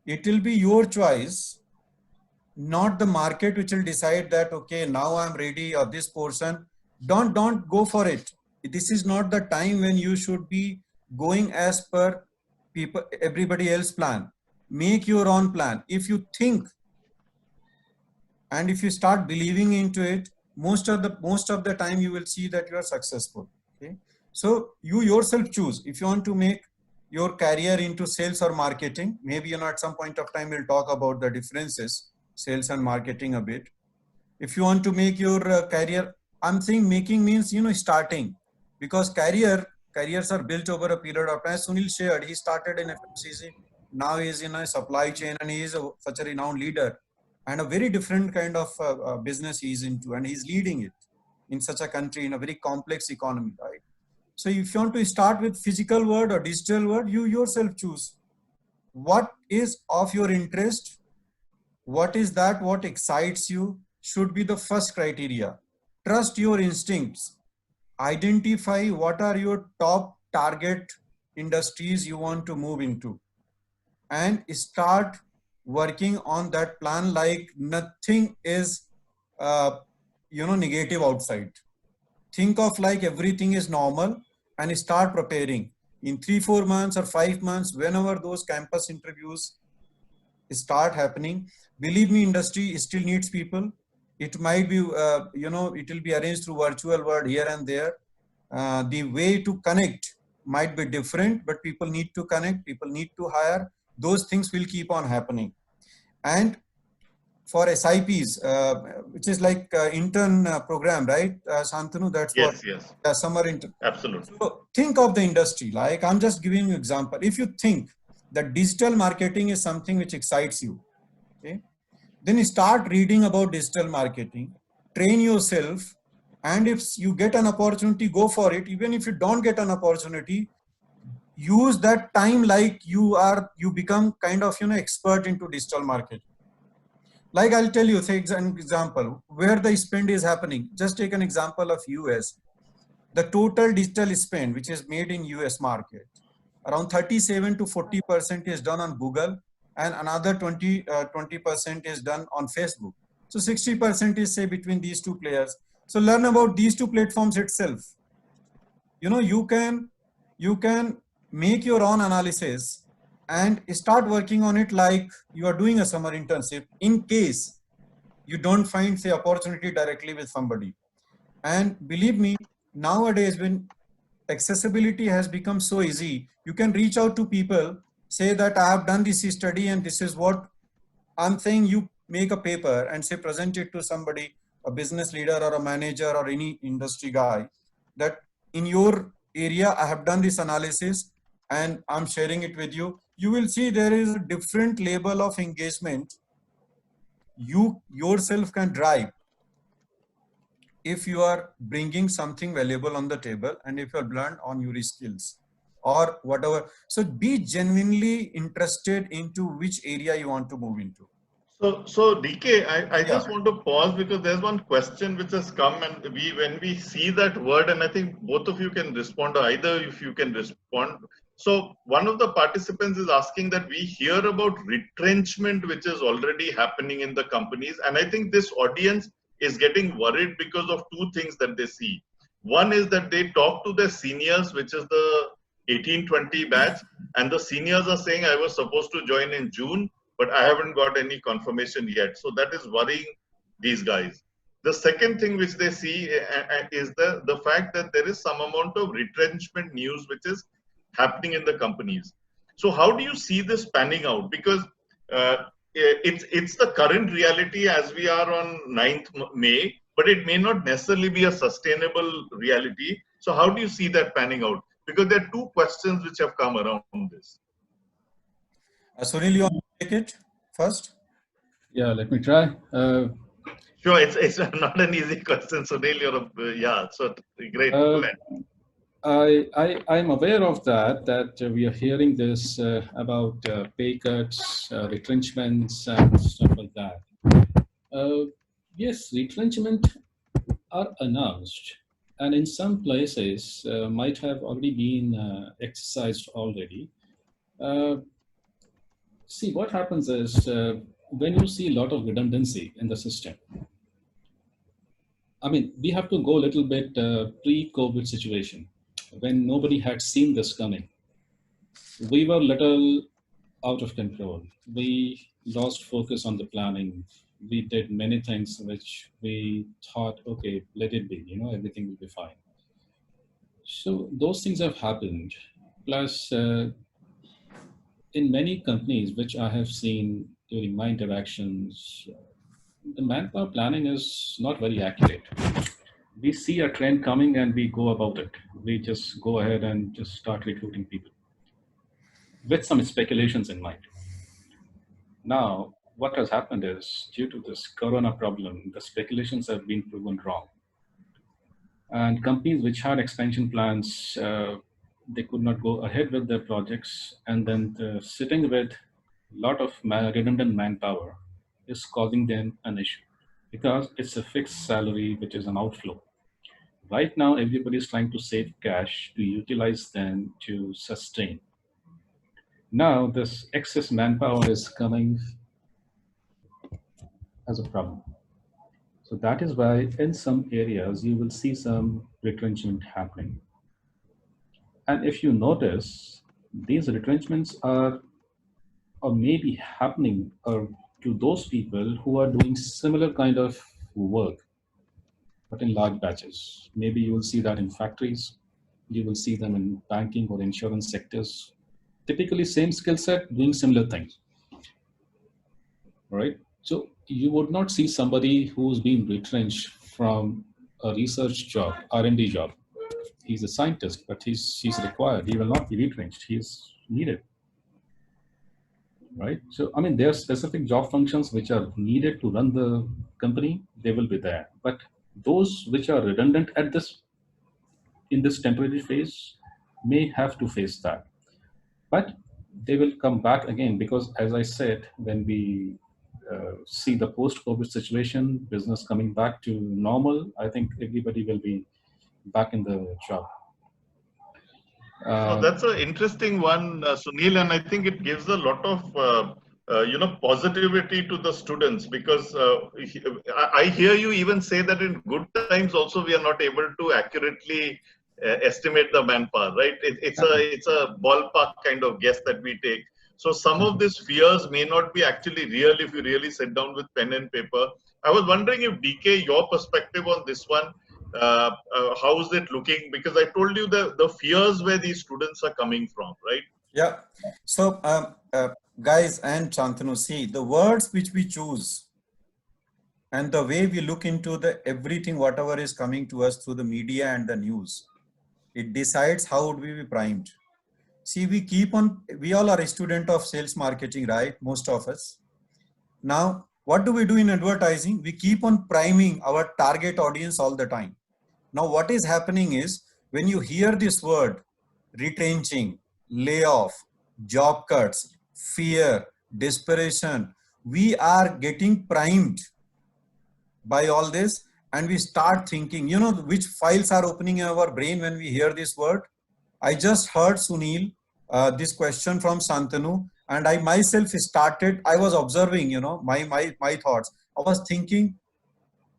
D: It will be your choice, not the market which will decide that, okay, now I'm ready, or this portion. Don't go for it. This is not the time when you should be going as per everybody else plan. Make your own plan. If you think and if you start believing into it, most of the time you will see that you are successful. Okay. So you yourself choose if you want to make your career into sales or marketing. Maybe, at some point of time we'll talk about the differences, sales and marketing a bit. If you want to make your career, I'm saying making means, starting, because careers are built over a period of time. As Sunil shared, he started in FMCG, now he is in a supply chain, and he is such a renowned leader, and a very different kind of business he is into, and he's leading it in such a country in a very complex economy, right? So if you want to start with physical world or digital world, you yourself choose what is of your interest, what is that, what excites you should be the first criteria. Trust your instincts. Identify what are your top target industries you want to move into, and start working on that plan like nothing is negative outside. Think of like everything is normal and start preparing. In 3-4 months or 5 months, whenever those campus interviews start happening, believe me, industry still needs people. It might be, it will be arranged through virtual world here and there. The way to connect might be different, but people need to connect, people need to hire. Those things will keep on happening. And for SIPs, which is like intern program, right? Shantanu, that's
B: yes,
D: what.
B: Yes.
D: Summer intern.
B: Absolutely.
D: So think of the industry. Like I'm just giving you an example. If you think that digital marketing is something which excites you, okay, then start reading about digital marketing, train yourself, and if you get an opportunity, go for it. Even if you don't get an opportunity, use that time like you become kind of, expert into digital marketing. Like I'll tell you, say an example where the spend is happening. Just take an example of US. The total digital spend which is made in US market, around 37 to 40% is done on Google, and another 20% is done on Facebook. So 60% is, say, between these two players. So learn about these two platforms itself. You can make your own analysis and start working on it like you are doing a summer internship in case you don't find, say, opportunity directly with somebody. And believe me, nowadays when accessibility has become so easy. You can reach out to people, say that I have done this study and this is what I'm saying. You make a paper and say, present it to somebody, a business leader or a manager or any industry guy, that in your area, I have done this analysis and I'm sharing it with you. You will see there is a different level of engagement you yourself can drive if you are bringing something valuable on the table and if you're blunt on your skills or whatever. So be genuinely interested into which area you want to move into.
B: So DK, I
D: Yeah.
B: just want to pause because there's one question which has come, and when we see that word, and I think both of you can respond, or either if you can respond. So one of the participants is asking that we hear about retrenchment which is already happening in the companies, and I think this audience is getting worried because of two things that they see. One is that they talk to their seniors, which is the 18-20 batch, and the seniors are saying I was supposed to join in June, but I haven't got any confirmation yet. So that is worrying these guys. The second thing which they see is the fact that there is some amount of retrenchment news which is happening in the companies. So how do you see this panning out? Because it's the current reality as we are on 9th May, but it may not necessarily be a sustainable reality. So how do you see that panning out? Because there are two questions which have come around this.
D: Sunil, you want to take it first?
C: Yeah, let me try.
B: Sure, it's not an easy question, Sunil. Yeah, so great. Go ahead.
C: I'm aware of that we are hearing this about pay cuts, retrenchments, and stuff like that. Yes, retrenchment are announced, and in some places might have already been exercised already. See, what happens is when you see a lot of redundancy in the system, I mean, we have to go a little bit pre-COVID situation when nobody had seen this coming. We were little out of control. We lost focus on the planning. We did many things which we thought, okay, let it be, everything will be fine. So those things have happened. Plus, in many companies which I have seen during my interactions, the manpower planning is not very accurate. We see a trend coming and we go about it. We just go ahead and just start recruiting people with some speculations in mind. Now, what has happened is due to this corona problem, the speculations have been proven wrong. And companies which had expansion plans, they could not go ahead with their projects. And then sitting with a lot of redundant manpower is causing them an issue because it's a fixed salary, which is an outflow. Right now, everybody is trying to save cash to utilize them to sustain. Now, this excess manpower is coming as a problem. So that is why in some areas, you will see some retrenchment happening. And if you notice, these retrenchments are or maybe happening to those people who are doing similar kind of work, but in large batches. Maybe you will see that in factories, you will see them in banking or insurance sectors. Typically same skill set doing similar things, right? So you would not see somebody who's been retrenched from a research job, R&D job. He's a scientist, but he's required. He will not be retrenched. He's needed, right? So, I mean, there are specific job functions which are needed to run the company. They will be there, but those which are redundant in this temporary phase may have to face that, but they will come back again because, as I said, when we see the post-COVID situation, business coming back to normal, I think everybody will be back in the job.
B: So that's an interesting one, Sunil, and I think it gives a lot of positivity to the students because I hear you even say that in good times also we are not able to accurately estimate the manpower, right? It's a ballpark kind of guess that we take. So some of these fears may not be actually real if you really sit down with pen and paper. I was wondering if DK, your perspective on this one, How is it looking? Because I told you the fears where these students are coming from, right?
D: Yeah. So, guys and Shantanu, see the words which we choose and the way we look into the everything, whatever is coming to us through the media and the news, it decides how would we be primed. See, we all are a student of sales marketing, right? Most of us. Now, what do we do in advertising? We keep on priming our target audience all the time. Now, what is happening is when you hear this word, retrenching, layoff, job cuts, fear, desperation, we are getting primed by all this, and we start thinking, you know, which files are opening in our brain when we hear this word. I just heard Sunil, this question from Santanu, and I myself started, I was observing, you know, my thoughts. I was thinking,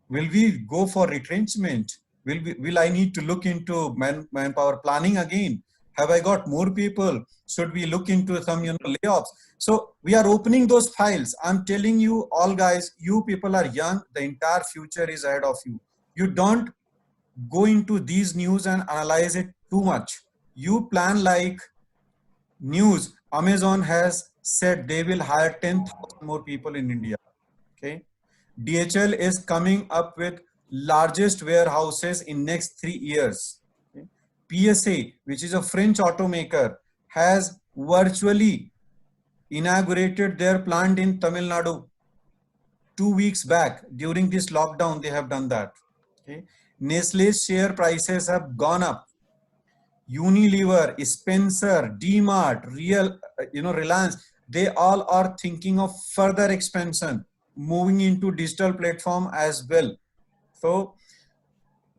D: will we go for retrenchment? Will I need to look into manpower planning again? Have I got more people? Should we look into some, you know, layoffs? So we are opening those files. I'm telling you all guys, you people are young. The entire future is ahead of you. You don't go into these news and analyze it too much. You plan like news. Amazon has said they will hire 10,000 more people in India. Okay. DHL is coming up with largest warehouses in next 3 years. Okay. PSA, which is a French automaker, has virtually inaugurated their plant in Tamil Nadu 2 weeks back. During this lockdown, they have done that. Okay. Nestle's share prices have gone up. Unilever, Spencer, DMart, Reliance, they all are thinking of further expansion, moving into digital platform as well. So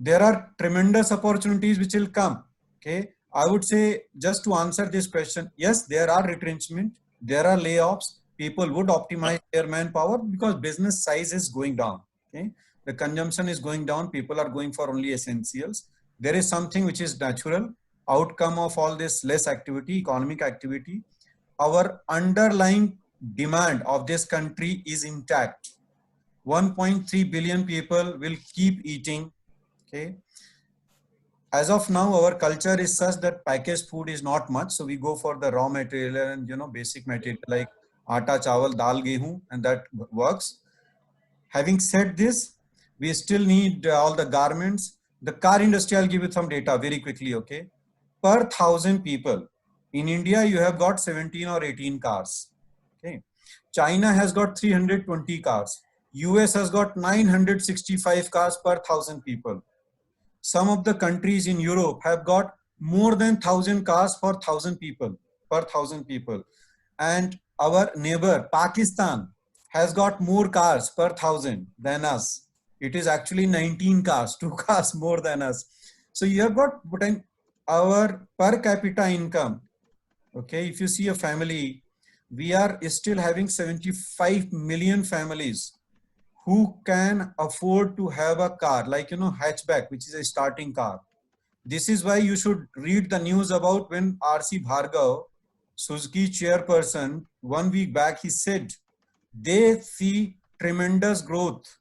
D: there are tremendous opportunities which will come. Okay, I would say, just to answer this question, yes, there are retrenchment, there are layoffs. People would optimize their manpower because business size is going down. Okay, the consumption is going down. People are going for only essentials. There is something which is natural outcome of all this less activity, economic activity. Our underlying demand of this country is intact. 1.3 billion people will keep eating. Okay. As of now, our culture is such that packaged food is not much. So we go for the raw material and, you know, basic material like atta, chawal, dal, gehu, and that works. Having said this, we still need all the garments. The car industry, I'll give you some data very quickly. Okay. Per 1,000 people in India, you have got 17 or 18 cars. Okay. China has got 320 cars. US has got 965 cars per 1,000 people. Some of the countries in Europe have got more than 1,000 cars per 1,000 people, per 1,000 people. And our neighbor, Pakistan, has got more cars per 1,000 than us. It is actually 19 cars, 2 cars more than us. So you have got our per capita income. Okay, if you see a family, we are still having 75 million families who can afford to have a car, like, you know, hatchback, which is a starting car. This is why you should read the news about when R.C. Bhargav, Suzuki chairperson, 1 week back, he said they see tremendous growth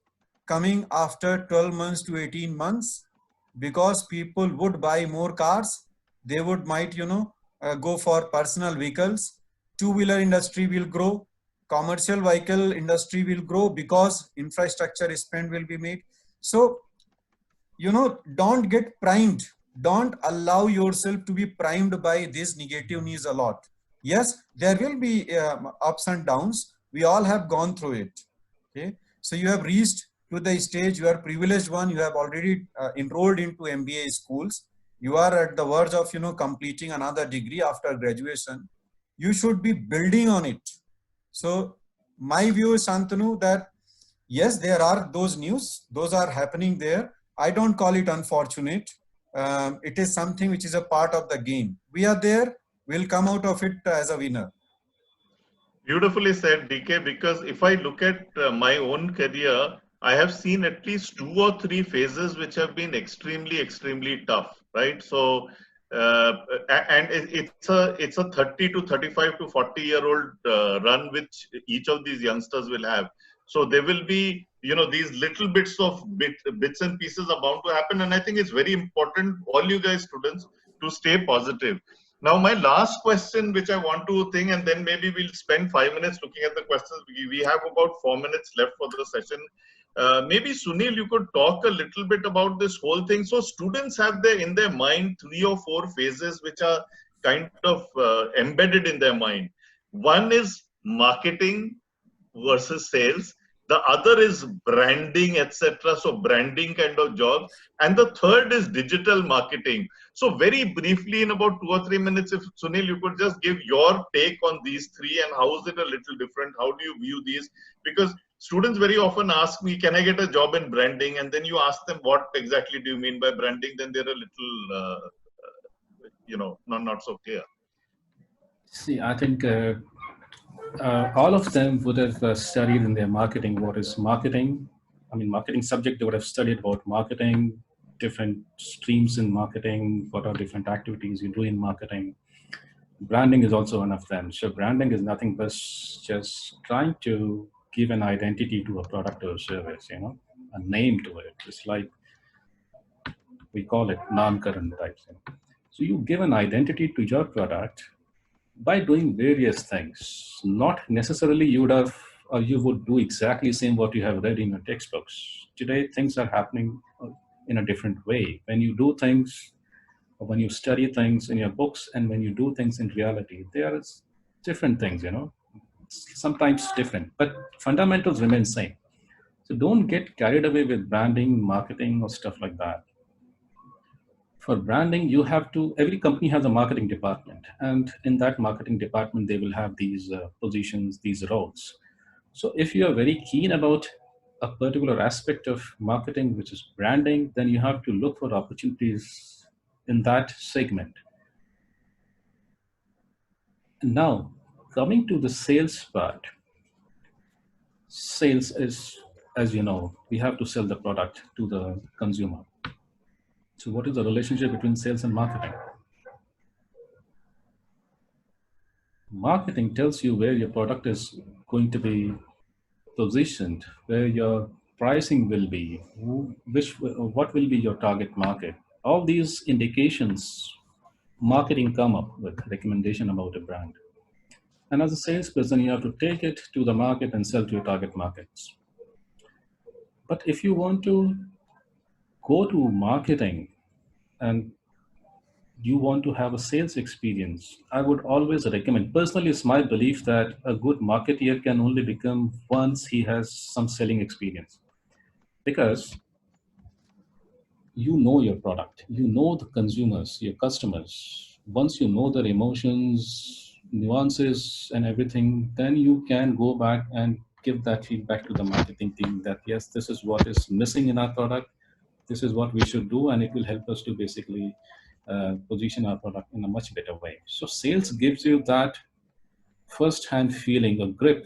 D: coming after 12 months to 18 months because people would buy more cars. They might, you know, go for personal vehicles. Two-wheeler industry will grow. Commercial vehicle industry will grow because infrastructure spend will be made. So, you know, don't get primed. Don't allow yourself to be primed by this negative news a lot. Yes, there will be ups and downs. We all have gone through it. Okay, so you have reached to the stage. You are privileged one. You have already enrolled into MBA schools. You are at the verge of, you know, completing another degree after graduation. You should be building on it. So my view is, Shantanu, that yes, there are those news. Those are happening there. I don't call it unfortunate. It is something which is a part of the game. We are there. We'll come out of it as a winner.
B: Beautifully said, DK, because if I look at my own career, I have seen at least 2 or 3 phases which have been extremely, extremely tough, right? So, and it's a 30 to 35 to 40-year-old run which each of these youngsters will have. So there will be, these little bits of bits and pieces are bound to happen. And I think it's very important, all you guys students, to stay positive. Now, my last question, which I want to think, and then maybe we'll spend 5 minutes looking at the questions. We have about 4 minutes left for the session. Maybe Sunil, you could talk a little bit about this whole thing. So students have in their mind 3 or 4 phases which are kind of embedded in their mind. One is marketing versus sales. The other is branding, etc. So branding kind of jobs. And the third is digital marketing. So very briefly, in about 2 or 3 minutes, if Sunil, you could just give your take on these 3 and how is it a little different? How do you view these? Because students very often ask me, can I get a job in branding? And then you ask them, what exactly do you mean by branding? Then they're a little, not so clear.
C: See, I think all of them would have studied in their marketing what is marketing. I mean, marketing subject, they would have studied about marketing, different streams in marketing, what are different activities you do in marketing. Branding is also one of them. So branding is nothing but just trying to give an identity to a product or service, a name to it. It's like, we call it Namkaran type thing. So you give an identity to your product by doing various things. Not necessarily you would do exactly the same what you have read in your textbooks. Today, things are happening in a different way. When you do things, or when you study things in your books, and when you do things in reality, there is different things, sometimes different, but fundamentals remain same. So don't get carried away with branding, marketing, or stuff like that. For branding, every company has a marketing department, and in that marketing department, they will have these positions, these roles. So if you are very keen about a particular aspect of marketing, which is branding, then you have to look for opportunities in that segment. Now, coming to the sales part, sales is, as you know, we have to sell the product to the consumer. So what is the relationship between sales and marketing? Marketing tells you where your product is going to be positioned, where your pricing will be, what will be your target market. All these indications, marketing come up with recommendation about a brand. And as a salesperson, you have to take it to the market and sell to your target markets. But if you want to go to marketing and you want to have a sales experience, I would always recommend, personally, it's my belief that a good marketeer can only become once he has some selling experience. Because you know your product, you know the consumers, your customers. Once you know their emotions, nuances, and everything, then you can go back and give that feedback to the marketing team that, yes, this is what is missing in our product. This is what we should do, and it will help us to basically position our product in a much better way. So sales gives you that first-hand feeling, a grip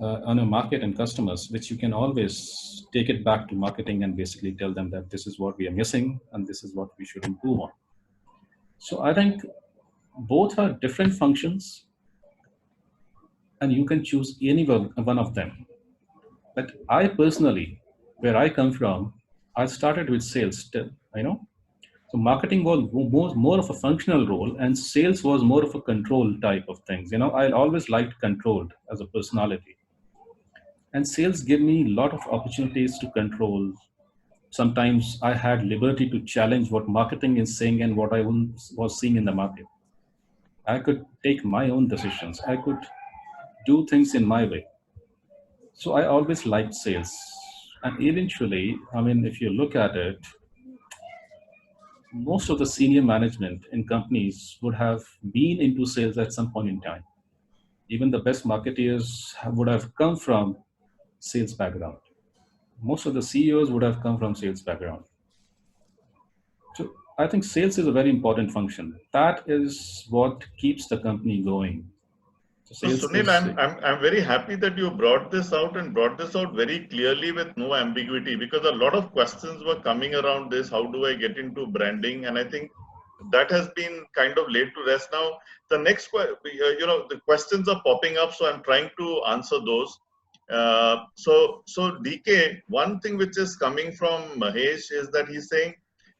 C: on a market and customers, which you can always take it back to marketing and basically tell them that this is what we are missing and this is what we should improve on. So I think both are different functions and you can choose any one of them. But I personally, where I come from, I started with sales still, So marketing was more of a functional role and sales was more of a control type of things. I always liked control as a personality. And sales give me a lot of opportunities to control. Sometimes I had liberty to challenge what marketing is saying and what I was seeing in the market. I could take my own decisions. I could do things in my way. So I always liked sales. And eventually, if you look at it, most of the senior management in companies would have been into sales at some point in time. Even the best marketeers would have come from sales background. Most of the CEOs would have come from sales background. So I think sales is a very important function. That is what keeps the company going.
B: So Sunil, I'm very happy that you brought this out and brought this out very clearly with no ambiguity, because a lot of questions were coming around this. How do I get into branding? And I think that has been kind of laid to rest now. The next, the questions are popping up, so I'm trying to answer those. So DK, one thing which is coming from Mahesh is that he's saying,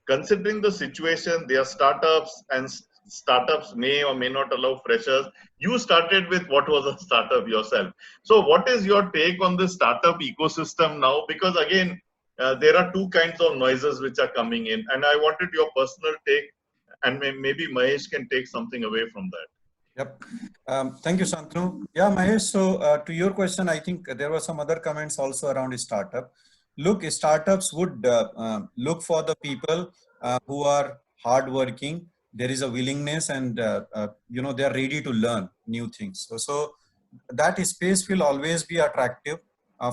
B: considering the situation, there are startups and startups may or may not allow freshers. You started with what was a startup yourself. So what is your take on the startup ecosystem now? Because again, there are two kinds of noises which are coming in, and I wanted your personal take, and maybe Mahesh can take something away from that.
D: Yep. Thank you, Shantanu. Yeah, Mahesh. So to your question, I think there were some other comments also around startup. Look, startups would look for the people who are hardworking. There is a willingness, and you know, they are ready to learn new things. So that space will always be attractive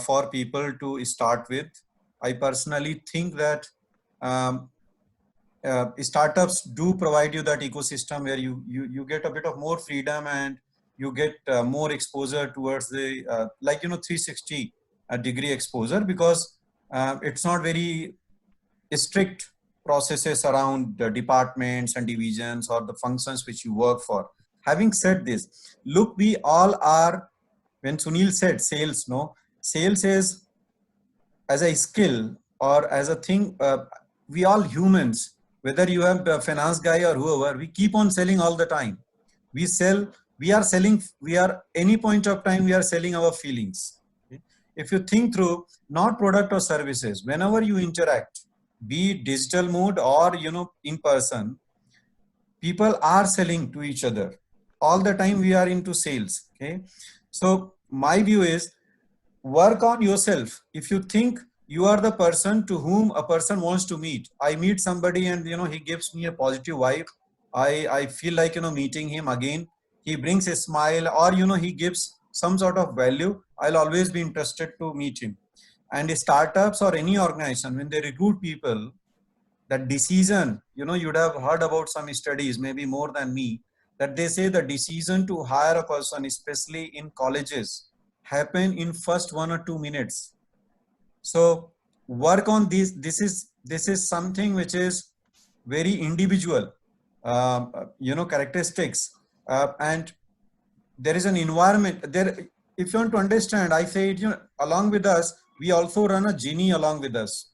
D: for people to start with. I personally think that startups do provide you that ecosystem where you get a bit of more freedom, and you get more exposure towards the like, you know, 360 degree exposure, because it's not very strict processes around the departments and divisions or the functions which you work for. Having said this, look, we all are, when Sunil said sales, no, sales is as a skill or as a thing, we all humans, whether you have a finance guy or whoever, we keep on selling all the time. We sell, we are selling, we are any point of time, we are selling our feelings. Okay? If you think through, not product or services, whenever you interact, be it digital mode or, you know, in person, people are selling to each other. All the time we are into sales. Okay. So my view is, work on yourself. If you think you are the person to whom a person wants to meet, I meet somebody and, you know, he gives me a positive vibe, I feel like, you know, meeting him again, he brings a smile, or, you know, he gives some sort of value, I'll always be interested to meet him. And startups or any organization, when they recruit people, that decision, you know, you'd have heard about some studies, maybe more than me, that they say the decision to hire a person, especially in colleges, happen in first 1 or 2 minutes. So work on these. This is something which is very individual, you know, characteristics, and there is an environment there. If you want to understand, I say it, you know, along with us, we also run a genie along with us,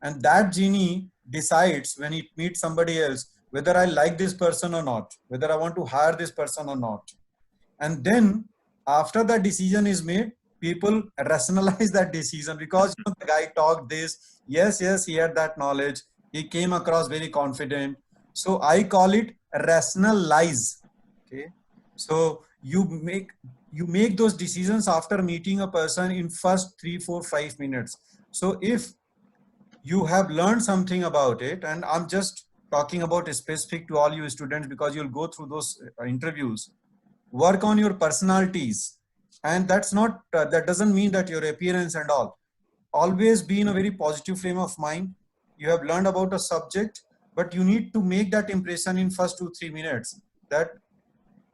D: and that genie decides when it meets somebody else whether I like this person or not, whether I want to hire this person or not. And then after that decision is made, people rationalize that decision, because, you know, the guy talked this, yes, he had that knowledge, he came across very confident. So I call it rationalize. Okay. So you make those decisions after meeting a person in first 3, 4, 5 minutes. So if you have learned something about it, and I'm just talking about specific to all you students, because you'll go through those interviews, work on your personalities. And that's not, that doesn't mean that your appearance and all. Always be in a very positive frame of mind. You have learned about a subject, but you need to make that impression in first 2, 3 minutes, that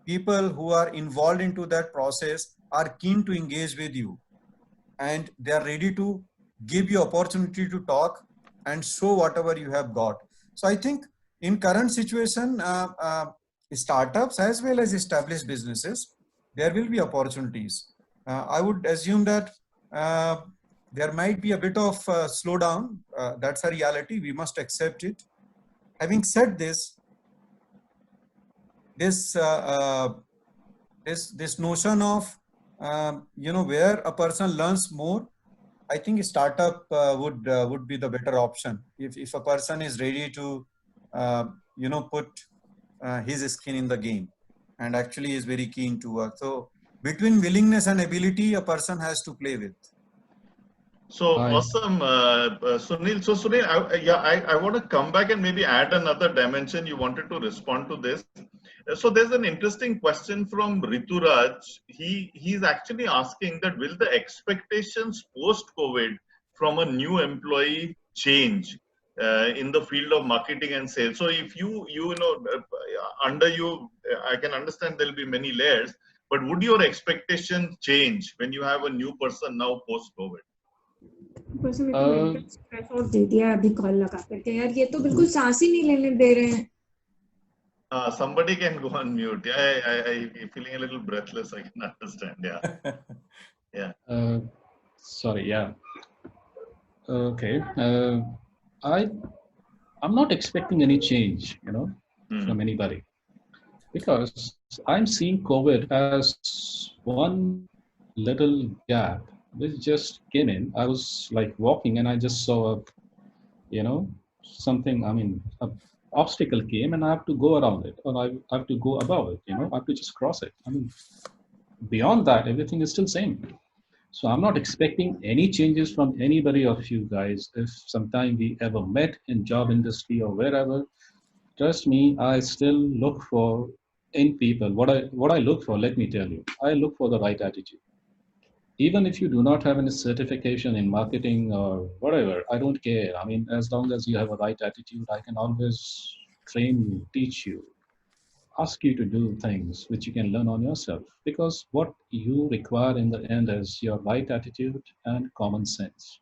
D: people who are involved into that process are keen to engage with you, and they are ready to give you opportunity to talk and show whatever you have got. So I think in current situation, startups as well as established businesses, there will be opportunities. I would assume that there might be a bit of slowdown. That's a reality. We must accept it. Having said this, this notion of you know, where a person learns more, I think startup would be the better option if a person is ready to you know, put his skin in the game and actually is very keen to work. So between willingness and ability, a person has to play with.
B: So awesome, Sunil. So Sunil, I want to come back and maybe add another dimension. You wanted to respond to this. So there's an interesting question from Rituraj. He's actually asking that will the expectations post-COVID from a new employee change in the field of marketing and sales? So if you know, under you, I can understand there'll be many layers, but would your expectation change when you have a new person now post-COVID?
E: Person मेरे को mental stress out दे दिया है अभी call लगा करके यार ये तो बिल्कुल सांस ही नहीं लेने दे रहे हैं
B: somebody can go on mute. Yeah, I feeling a little breathless. I can understand. Yeah.
C: Sorry, yeah. Okay. I'm not expecting any change, from anybody, because I'm seeing COVID as one little gap which just came in. I was like walking and I just saw something. I mean, a obstacle came and I have to go around it, or I have to go above it. I have to just cross it. I mean, beyond that, everything is still same. So I'm not expecting any changes from anybody of you guys. If sometime we ever met in job industry or wherever, trust me, I still look for in people. What I look for, let me tell you, I look for the right attitude. Even if you do not have any certification in marketing or whatever, I don't care. I mean, as long as you have a right attitude, I can always train you, teach you, ask you to do things which you can learn on yourself, because what you require in the end is your right attitude and common sense.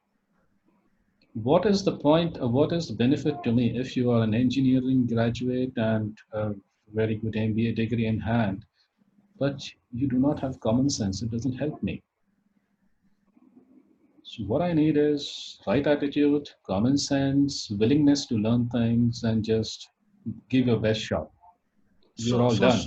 C: What is the point, or what is the benefit to me if you are an engineering graduate and a very good MBA degree in hand, but you do not have common sense? It doesn't help me. So what I need is right attitude, common sense, willingness to learn things, and just give your best shot. You're all done.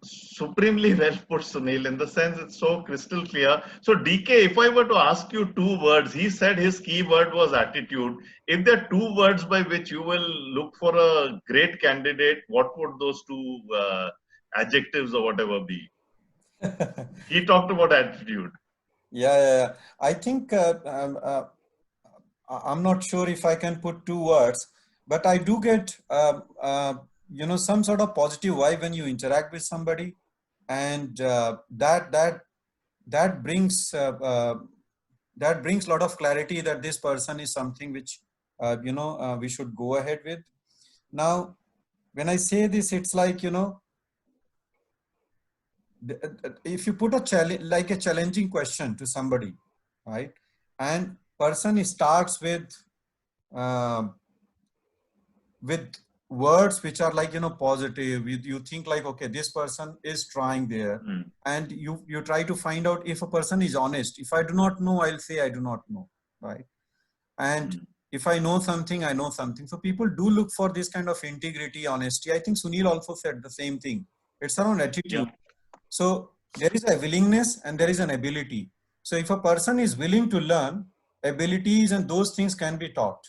B: Supremely well put, Sunil. In the sense, it's so crystal clear. So, DK, if I were to ask you two words, he said his key word was attitude. If there are two words by which you will look for a great candidate, what would those two adjectives or whatever be? He talked about attitude.
D: Yeah. I think I'm not sure if I can put two words, but I do get some sort of positive vibe when you interact with somebody, and that brings a lot of clarity that this person is something which we should go ahead with. Now, when I say this, it's like, if you put a challenging question to somebody, right, and person starts with words which are like, positive, you think like, okay, this person is trying there, and you try to find out if a person is honest. If I do not know, I'll say I do not know, right? And if I know something, I know something. So people do look for this kind of integrity, honesty. I think Sunil also said the same thing. It's around attitude.
B: Yeah.
D: So there is a willingness and there is an ability. So if a person is willing to learn, abilities and those things can be taught.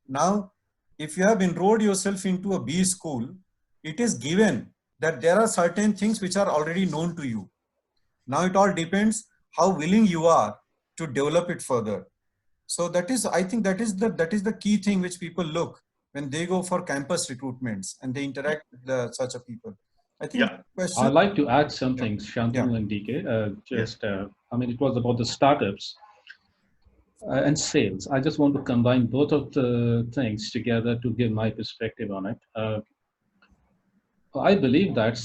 D: Now, if you have enrolled yourself into a B school, it is given that there are certain things which are already known to you. Now it all depends how willing you are to develop it further. So I think that is the key thing which people look when they go for campus recruitments and they interact with such a people. I think
C: I'd like to add something, Shantanu and DK. I mean, it was about the startups and sales. I just want to combine both of the things together to give my perspective on it. I believe that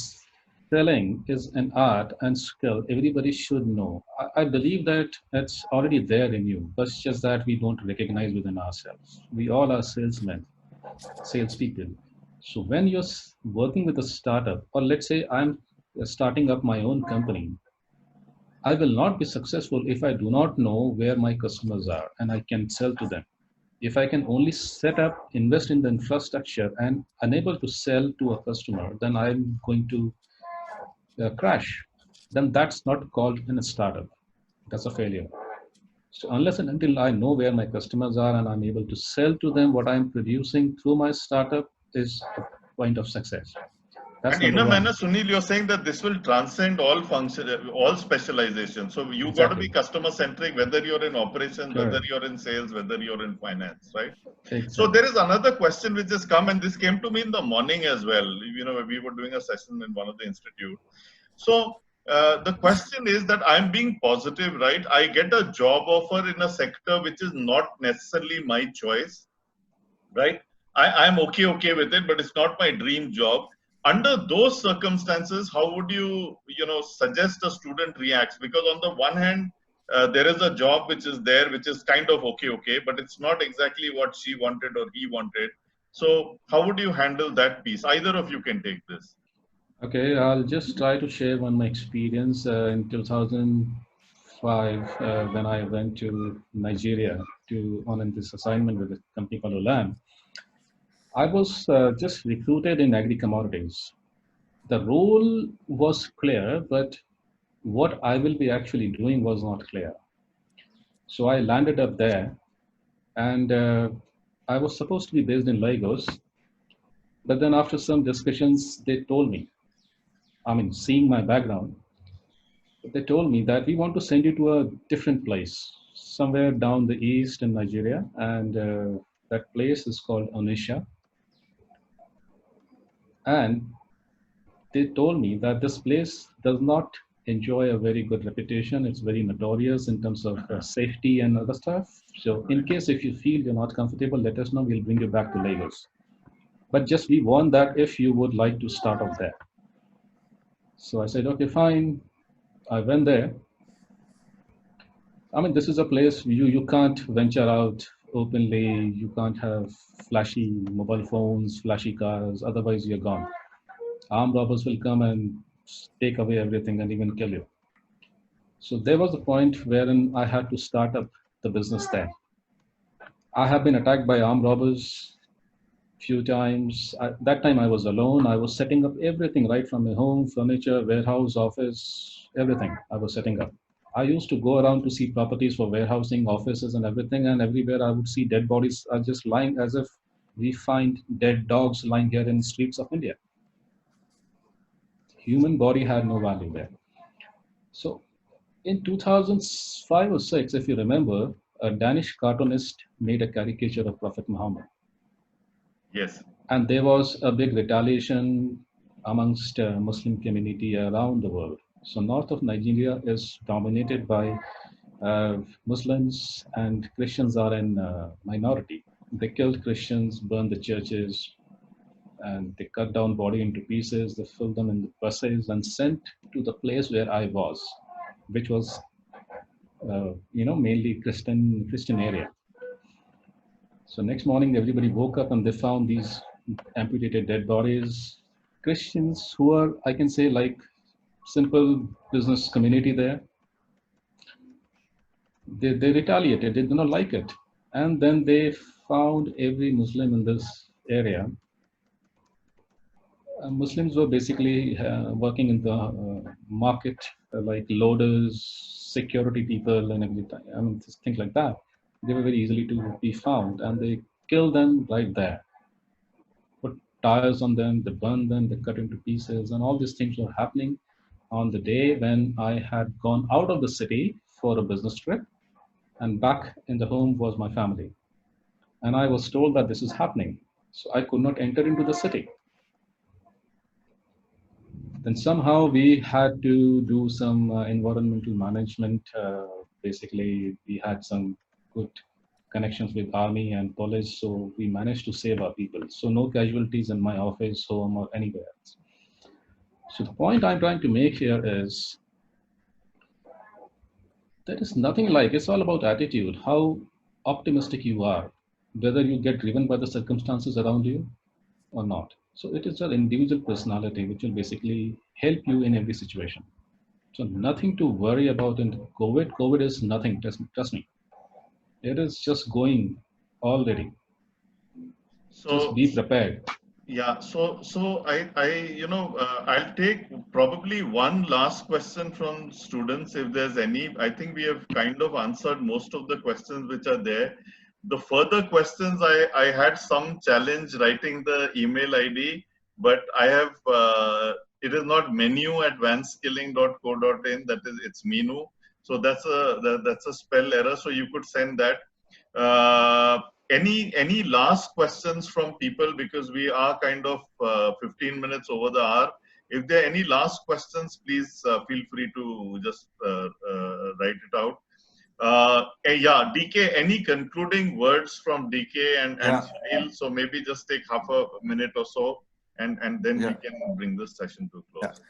C: selling is an art and skill everybody should know. I believe that it's already there in you, but it's just that we don't recognize within ourselves. We all are salesmen, salespeople. So when you're working with a startup, or let's say I'm starting up my own company, I will not be successful if I do not know where my customers are and I can sell to them. If I can only set up, invest in the infrastructure and unable to sell to a customer, then I'm going to crash. Then that's not called in a startup. That's a failure. So unless and until I know where my customers are and I'm able to sell to them what I'm producing through my startup is a point of success. That's
B: and in a manner, Sunil, you're saying that this will transcend all function, all specialization. So you got to be customer centric, whether you're in operations, whether you're in sales, whether you're in finance, right? Exactly. So there is another question which has come, and this came to me in the morning as well. We were doing a session in one of the institute. So the question is that I'm being positive, right? I get a job offer in a sector which is not necessarily my choice, right? I'm okay with it, but it's not my dream job. Under those circumstances, how would you, suggest a student reacts? Because on the one hand, there is a job which is there, which is kind of okay, but it's not exactly what she wanted or he wanted. So how would you handle that piece? Either of you can take this.
C: Okay, I'll just try to share one of my experience in 2000. 2005, when I went to Nigeria on this assignment with a company called Olam, I was just recruited in agri commodities. The role was clear, but what I will be actually doing was not clear. So I landed up there, and I was supposed to be based in Lagos, but then after some discussions, they told me, I mean, seeing my background, they told me that we want to send you to a different place, somewhere down the east in Nigeria, and that place is called Onitsha. And they told me that this place does not enjoy a very good reputation. It's very notorious in terms of safety and other stuff. So in case if you feel you're not comfortable, let us know, we'll bring you back to Lagos. But just be warned that if you would like to start off there. So I said, okay, fine. I went there. I mean, this is a place you can't venture out openly. You can't have flashy mobile phones, flashy cars. Otherwise, you're gone. Armed robbers will come and take away everything and even kill you. So there was a point wherein I had to start up the business there. I have been attacked by armed robbers few times. That time I was alone. I was setting up everything right from my home, furniture, warehouse, office, everything I was setting up. I used to go around to see properties for warehousing, offices and everything, and everywhere I would see dead bodies are just lying as if we find dead dogs lying here in the streets of India. Human body had no value there. So in 2005 or 6, if you remember, a Danish cartoonist made a caricature of Prophet Muhammad.
B: Yes.
C: And there was a big retaliation amongst Muslim community around the world. So north of Nigeria is dominated by Muslims, and Christians are in minority. They killed Christians, burned the churches, and they cut down body into pieces. They filled them in the buses and sent to the place where I was, which was, mainly Christian area. So next morning, everybody woke up and they found these amputated dead bodies. Christians who are, I can say, like simple business community there, they retaliated. They did not like it. And then they found every Muslim in this area. Muslims were basically working in the market, like loaders, security people, and everything. I mean, things like that. They were very easily to be found, and they killed them right there. Put tires on them, they burned them, they cut into pieces, and all these things were happening on the day when I had gone out of the city for a business trip, and back in the home was my family. And I was told that this is happening, so I could not enter into the city. Then somehow we had to do some environmental management. Basically, we had some good connections with army and police, so we managed to save our people. So no casualties in my office, home, or anywhere else. So the point I'm trying to make here is there is nothing like, it's all about attitude, how optimistic you are, whether you get driven by the circumstances around you or not. So it is your individual personality which will basically help you in every situation. So nothing to worry about in COVID. COVID is nothing, trust me. It is just going already. So just be prepared.
B: Yeah, so I'll take probably one last question from students if there's any. I think we have kind of answered most of the questions which are there. The further questions, I had some challenge writing the email ID, but I have, it is not menu@vanskilling.co.in, that is, it's menu. So that's a spell error. So you could send that. Any last questions from people, because we are kind of 15 minutes over the hour. If there are any last questions, please feel free to just write it out. Yeah, DK, any concluding words from DK and Sunil? So maybe just take half a minute or so, and then we can bring this session to a close.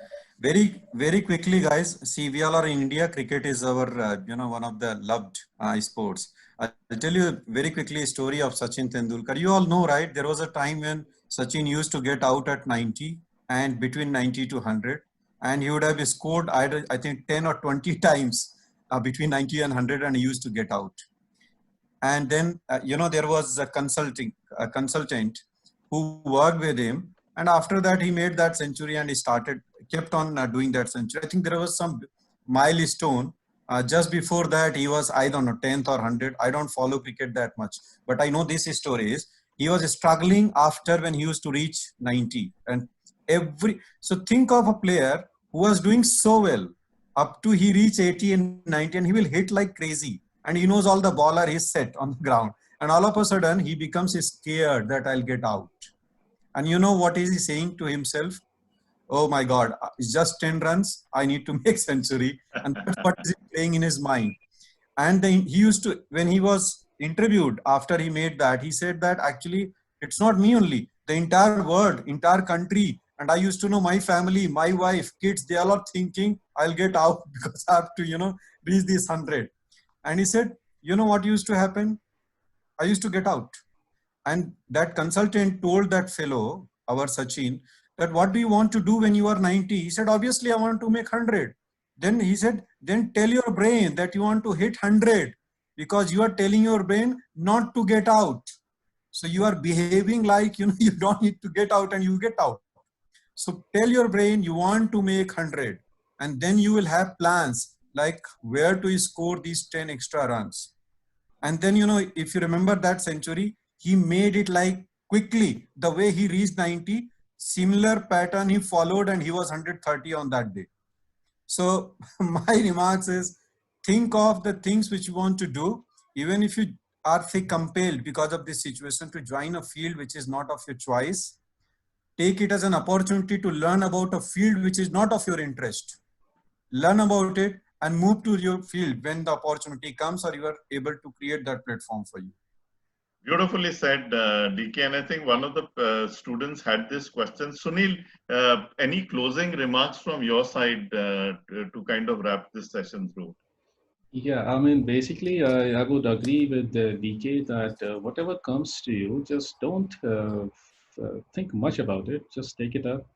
D: Very, very quickly, guys. See, we all are in India. Cricket is our, one of the loved sports. I'll tell you very quickly a story of Sachin Tendulkar. You all know, right? There was a time when Sachin used to get out at 90 and between 90 to 100. And he would have scored, I think, 10 or 20 times between 90 and 100 and he used to get out. And then, there was a consultant who worked with him. And after that, he made that century and he kept on doing that century. I think there was some milestone. Just before that, he was, I don't know, 10th or 100. I don't follow cricket that much, but I know this story is he was struggling after when he used to reach 90. And so think of a player who was doing so well up to he reach 80 and 90 and he will hit like crazy. And he knows all the ball are his set on the ground. And all of a sudden, he becomes scared that I'll get out. And you know what is he saying to himself? Oh my God, it's just 10 runs. I need to make century. And that's what is playing in his mind. And then he used to, when he was interviewed after he made that, he said that actually, it's not me only. The entire world, entire country. And I used to know my family, my wife, kids, they are all thinking I'll get out because I have to, reach this 100. And he said, you know what used to happen? I used to get out. And that consultant told that fellow, our Sachin, that what do you want to do when you are 90? He said, obviously, I want to make 100. Then he said, then tell your brain that you want to hit 100 because you are telling your brain not to get out. So you are behaving like, you don't need to get out and you get out. So tell your brain you want to make 100 and then you will have plans like where to score these 10 extra runs. And then, if you remember that century, he made it like quickly, the way he reached 90, similar pattern he followed and he was 130 on that day. So my remarks is think of the things which you want to do, even if you are say compelled because of this situation to join a field which is not of your choice. Take it as an opportunity to learn about a field which is not of your interest. Learn about it and move to your field when the opportunity comes or you are able to create that platform for you.
B: Beautifully said, DK. And I think one of the students had this question. Sunil, any closing remarks from your side to kind of wrap this session through?
C: Yeah, I mean, basically, I would agree with DK that whatever comes to you, just don't think much about it. Just take it up,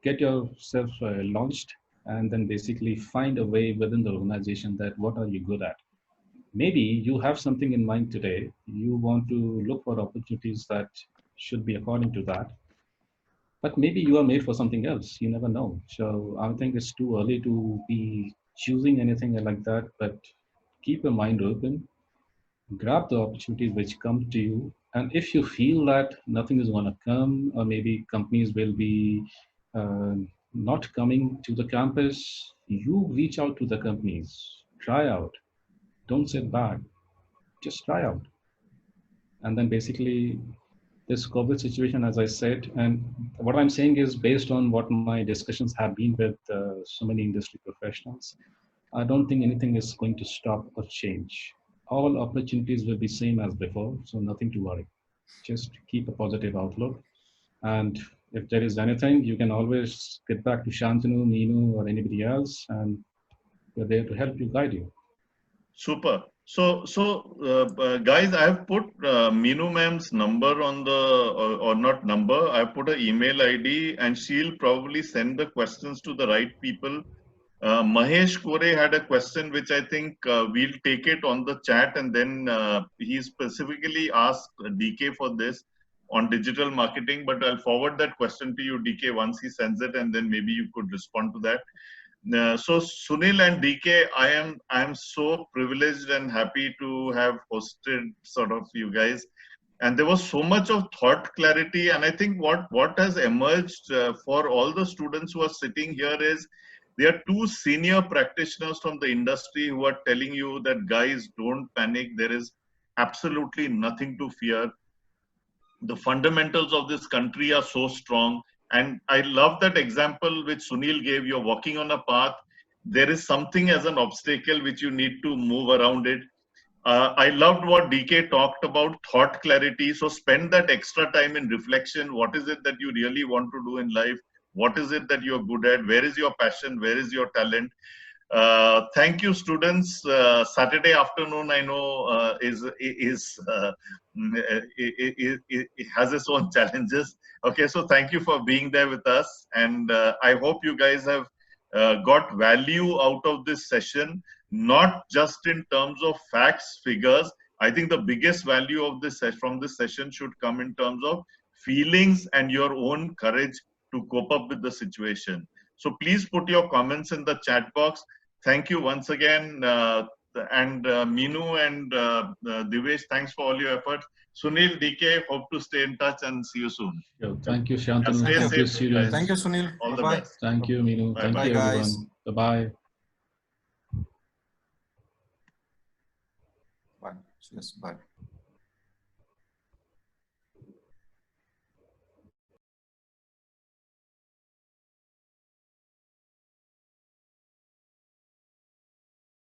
C: get yourself launched, and then basically find a way within the organization that what are you good at. Maybe you have something in mind today. You want to look for opportunities that should be according to that. But maybe you are made for something else. You never know. So I think it's too early to be choosing anything like that. But keep your mind open. Grab the opportunities which come to you. And if you feel that nothing is going to come, or maybe companies will be not coming to the campus, you reach out to the companies. Try out. Don't sit back. Just try out. And then basically this COVID situation, as I said, and what I'm saying is based on what my discussions have been with so many industry professionals, I don't think anything is going to stop or change. All opportunities will be same as before, so nothing to worry. Just keep a positive outlook. And if there is anything, you can always get back to Shantanu, Meenu, or anybody else, and we're there to help you, guide you.
B: Super. So guys, I have put Meenu ma'am's number on the, or not number, I put an email ID and she'll probably send the questions to the right people. Mahesh Kore had a question which I think we'll take it on the chat, and then he specifically asked DK for this on digital marketing, but I'll forward that question to you, DK, once he sends it, and then maybe you could respond to that. So Sunil and DK, I am so privileged and happy to have hosted sort of you guys, and there was so much of thought clarity. And I think what has emerged for all the students who are sitting here is there are two senior practitioners from the industry who are telling you that guys, don't panic. There is absolutely nothing to fear. The fundamentals of this country are so strong. And I love that example which Sunil gave. You're walking on a path. There is something as an obstacle which you need to move around it. I loved what DK talked about, thought clarity. So spend that extra time in reflection. What is it that you really want to do in life? What is it that you're good at? Where is your passion? Where is your talent? Thank you, students. Saturday afternoon, I know, it has its own challenges. Okay, so thank you for being there with us, and I hope you guys have got value out of this session. not just in terms of facts, figures. I think the biggest value of this from this session should come in terms of feelings and your own courage to cope up with the situation. So please put your comments in the chat box. Thank you once again. Meenu and Divesh, thanks for all your efforts. Sunil, DK, hope to stay in touch and see you soon.
C: Thank you, Shantanu.
B: Stay
C: Thank you,
B: safe,
C: students.
D: Thank you, Sunil.
B: All the
D: Bye-bye.
B: best.
C: Thank you, Meenu.
B: Bye,
C: Thank
B: bye,
C: you,
D: guys.
C: everyone. Bye-bye.
D: Bye. Cheers. Bye.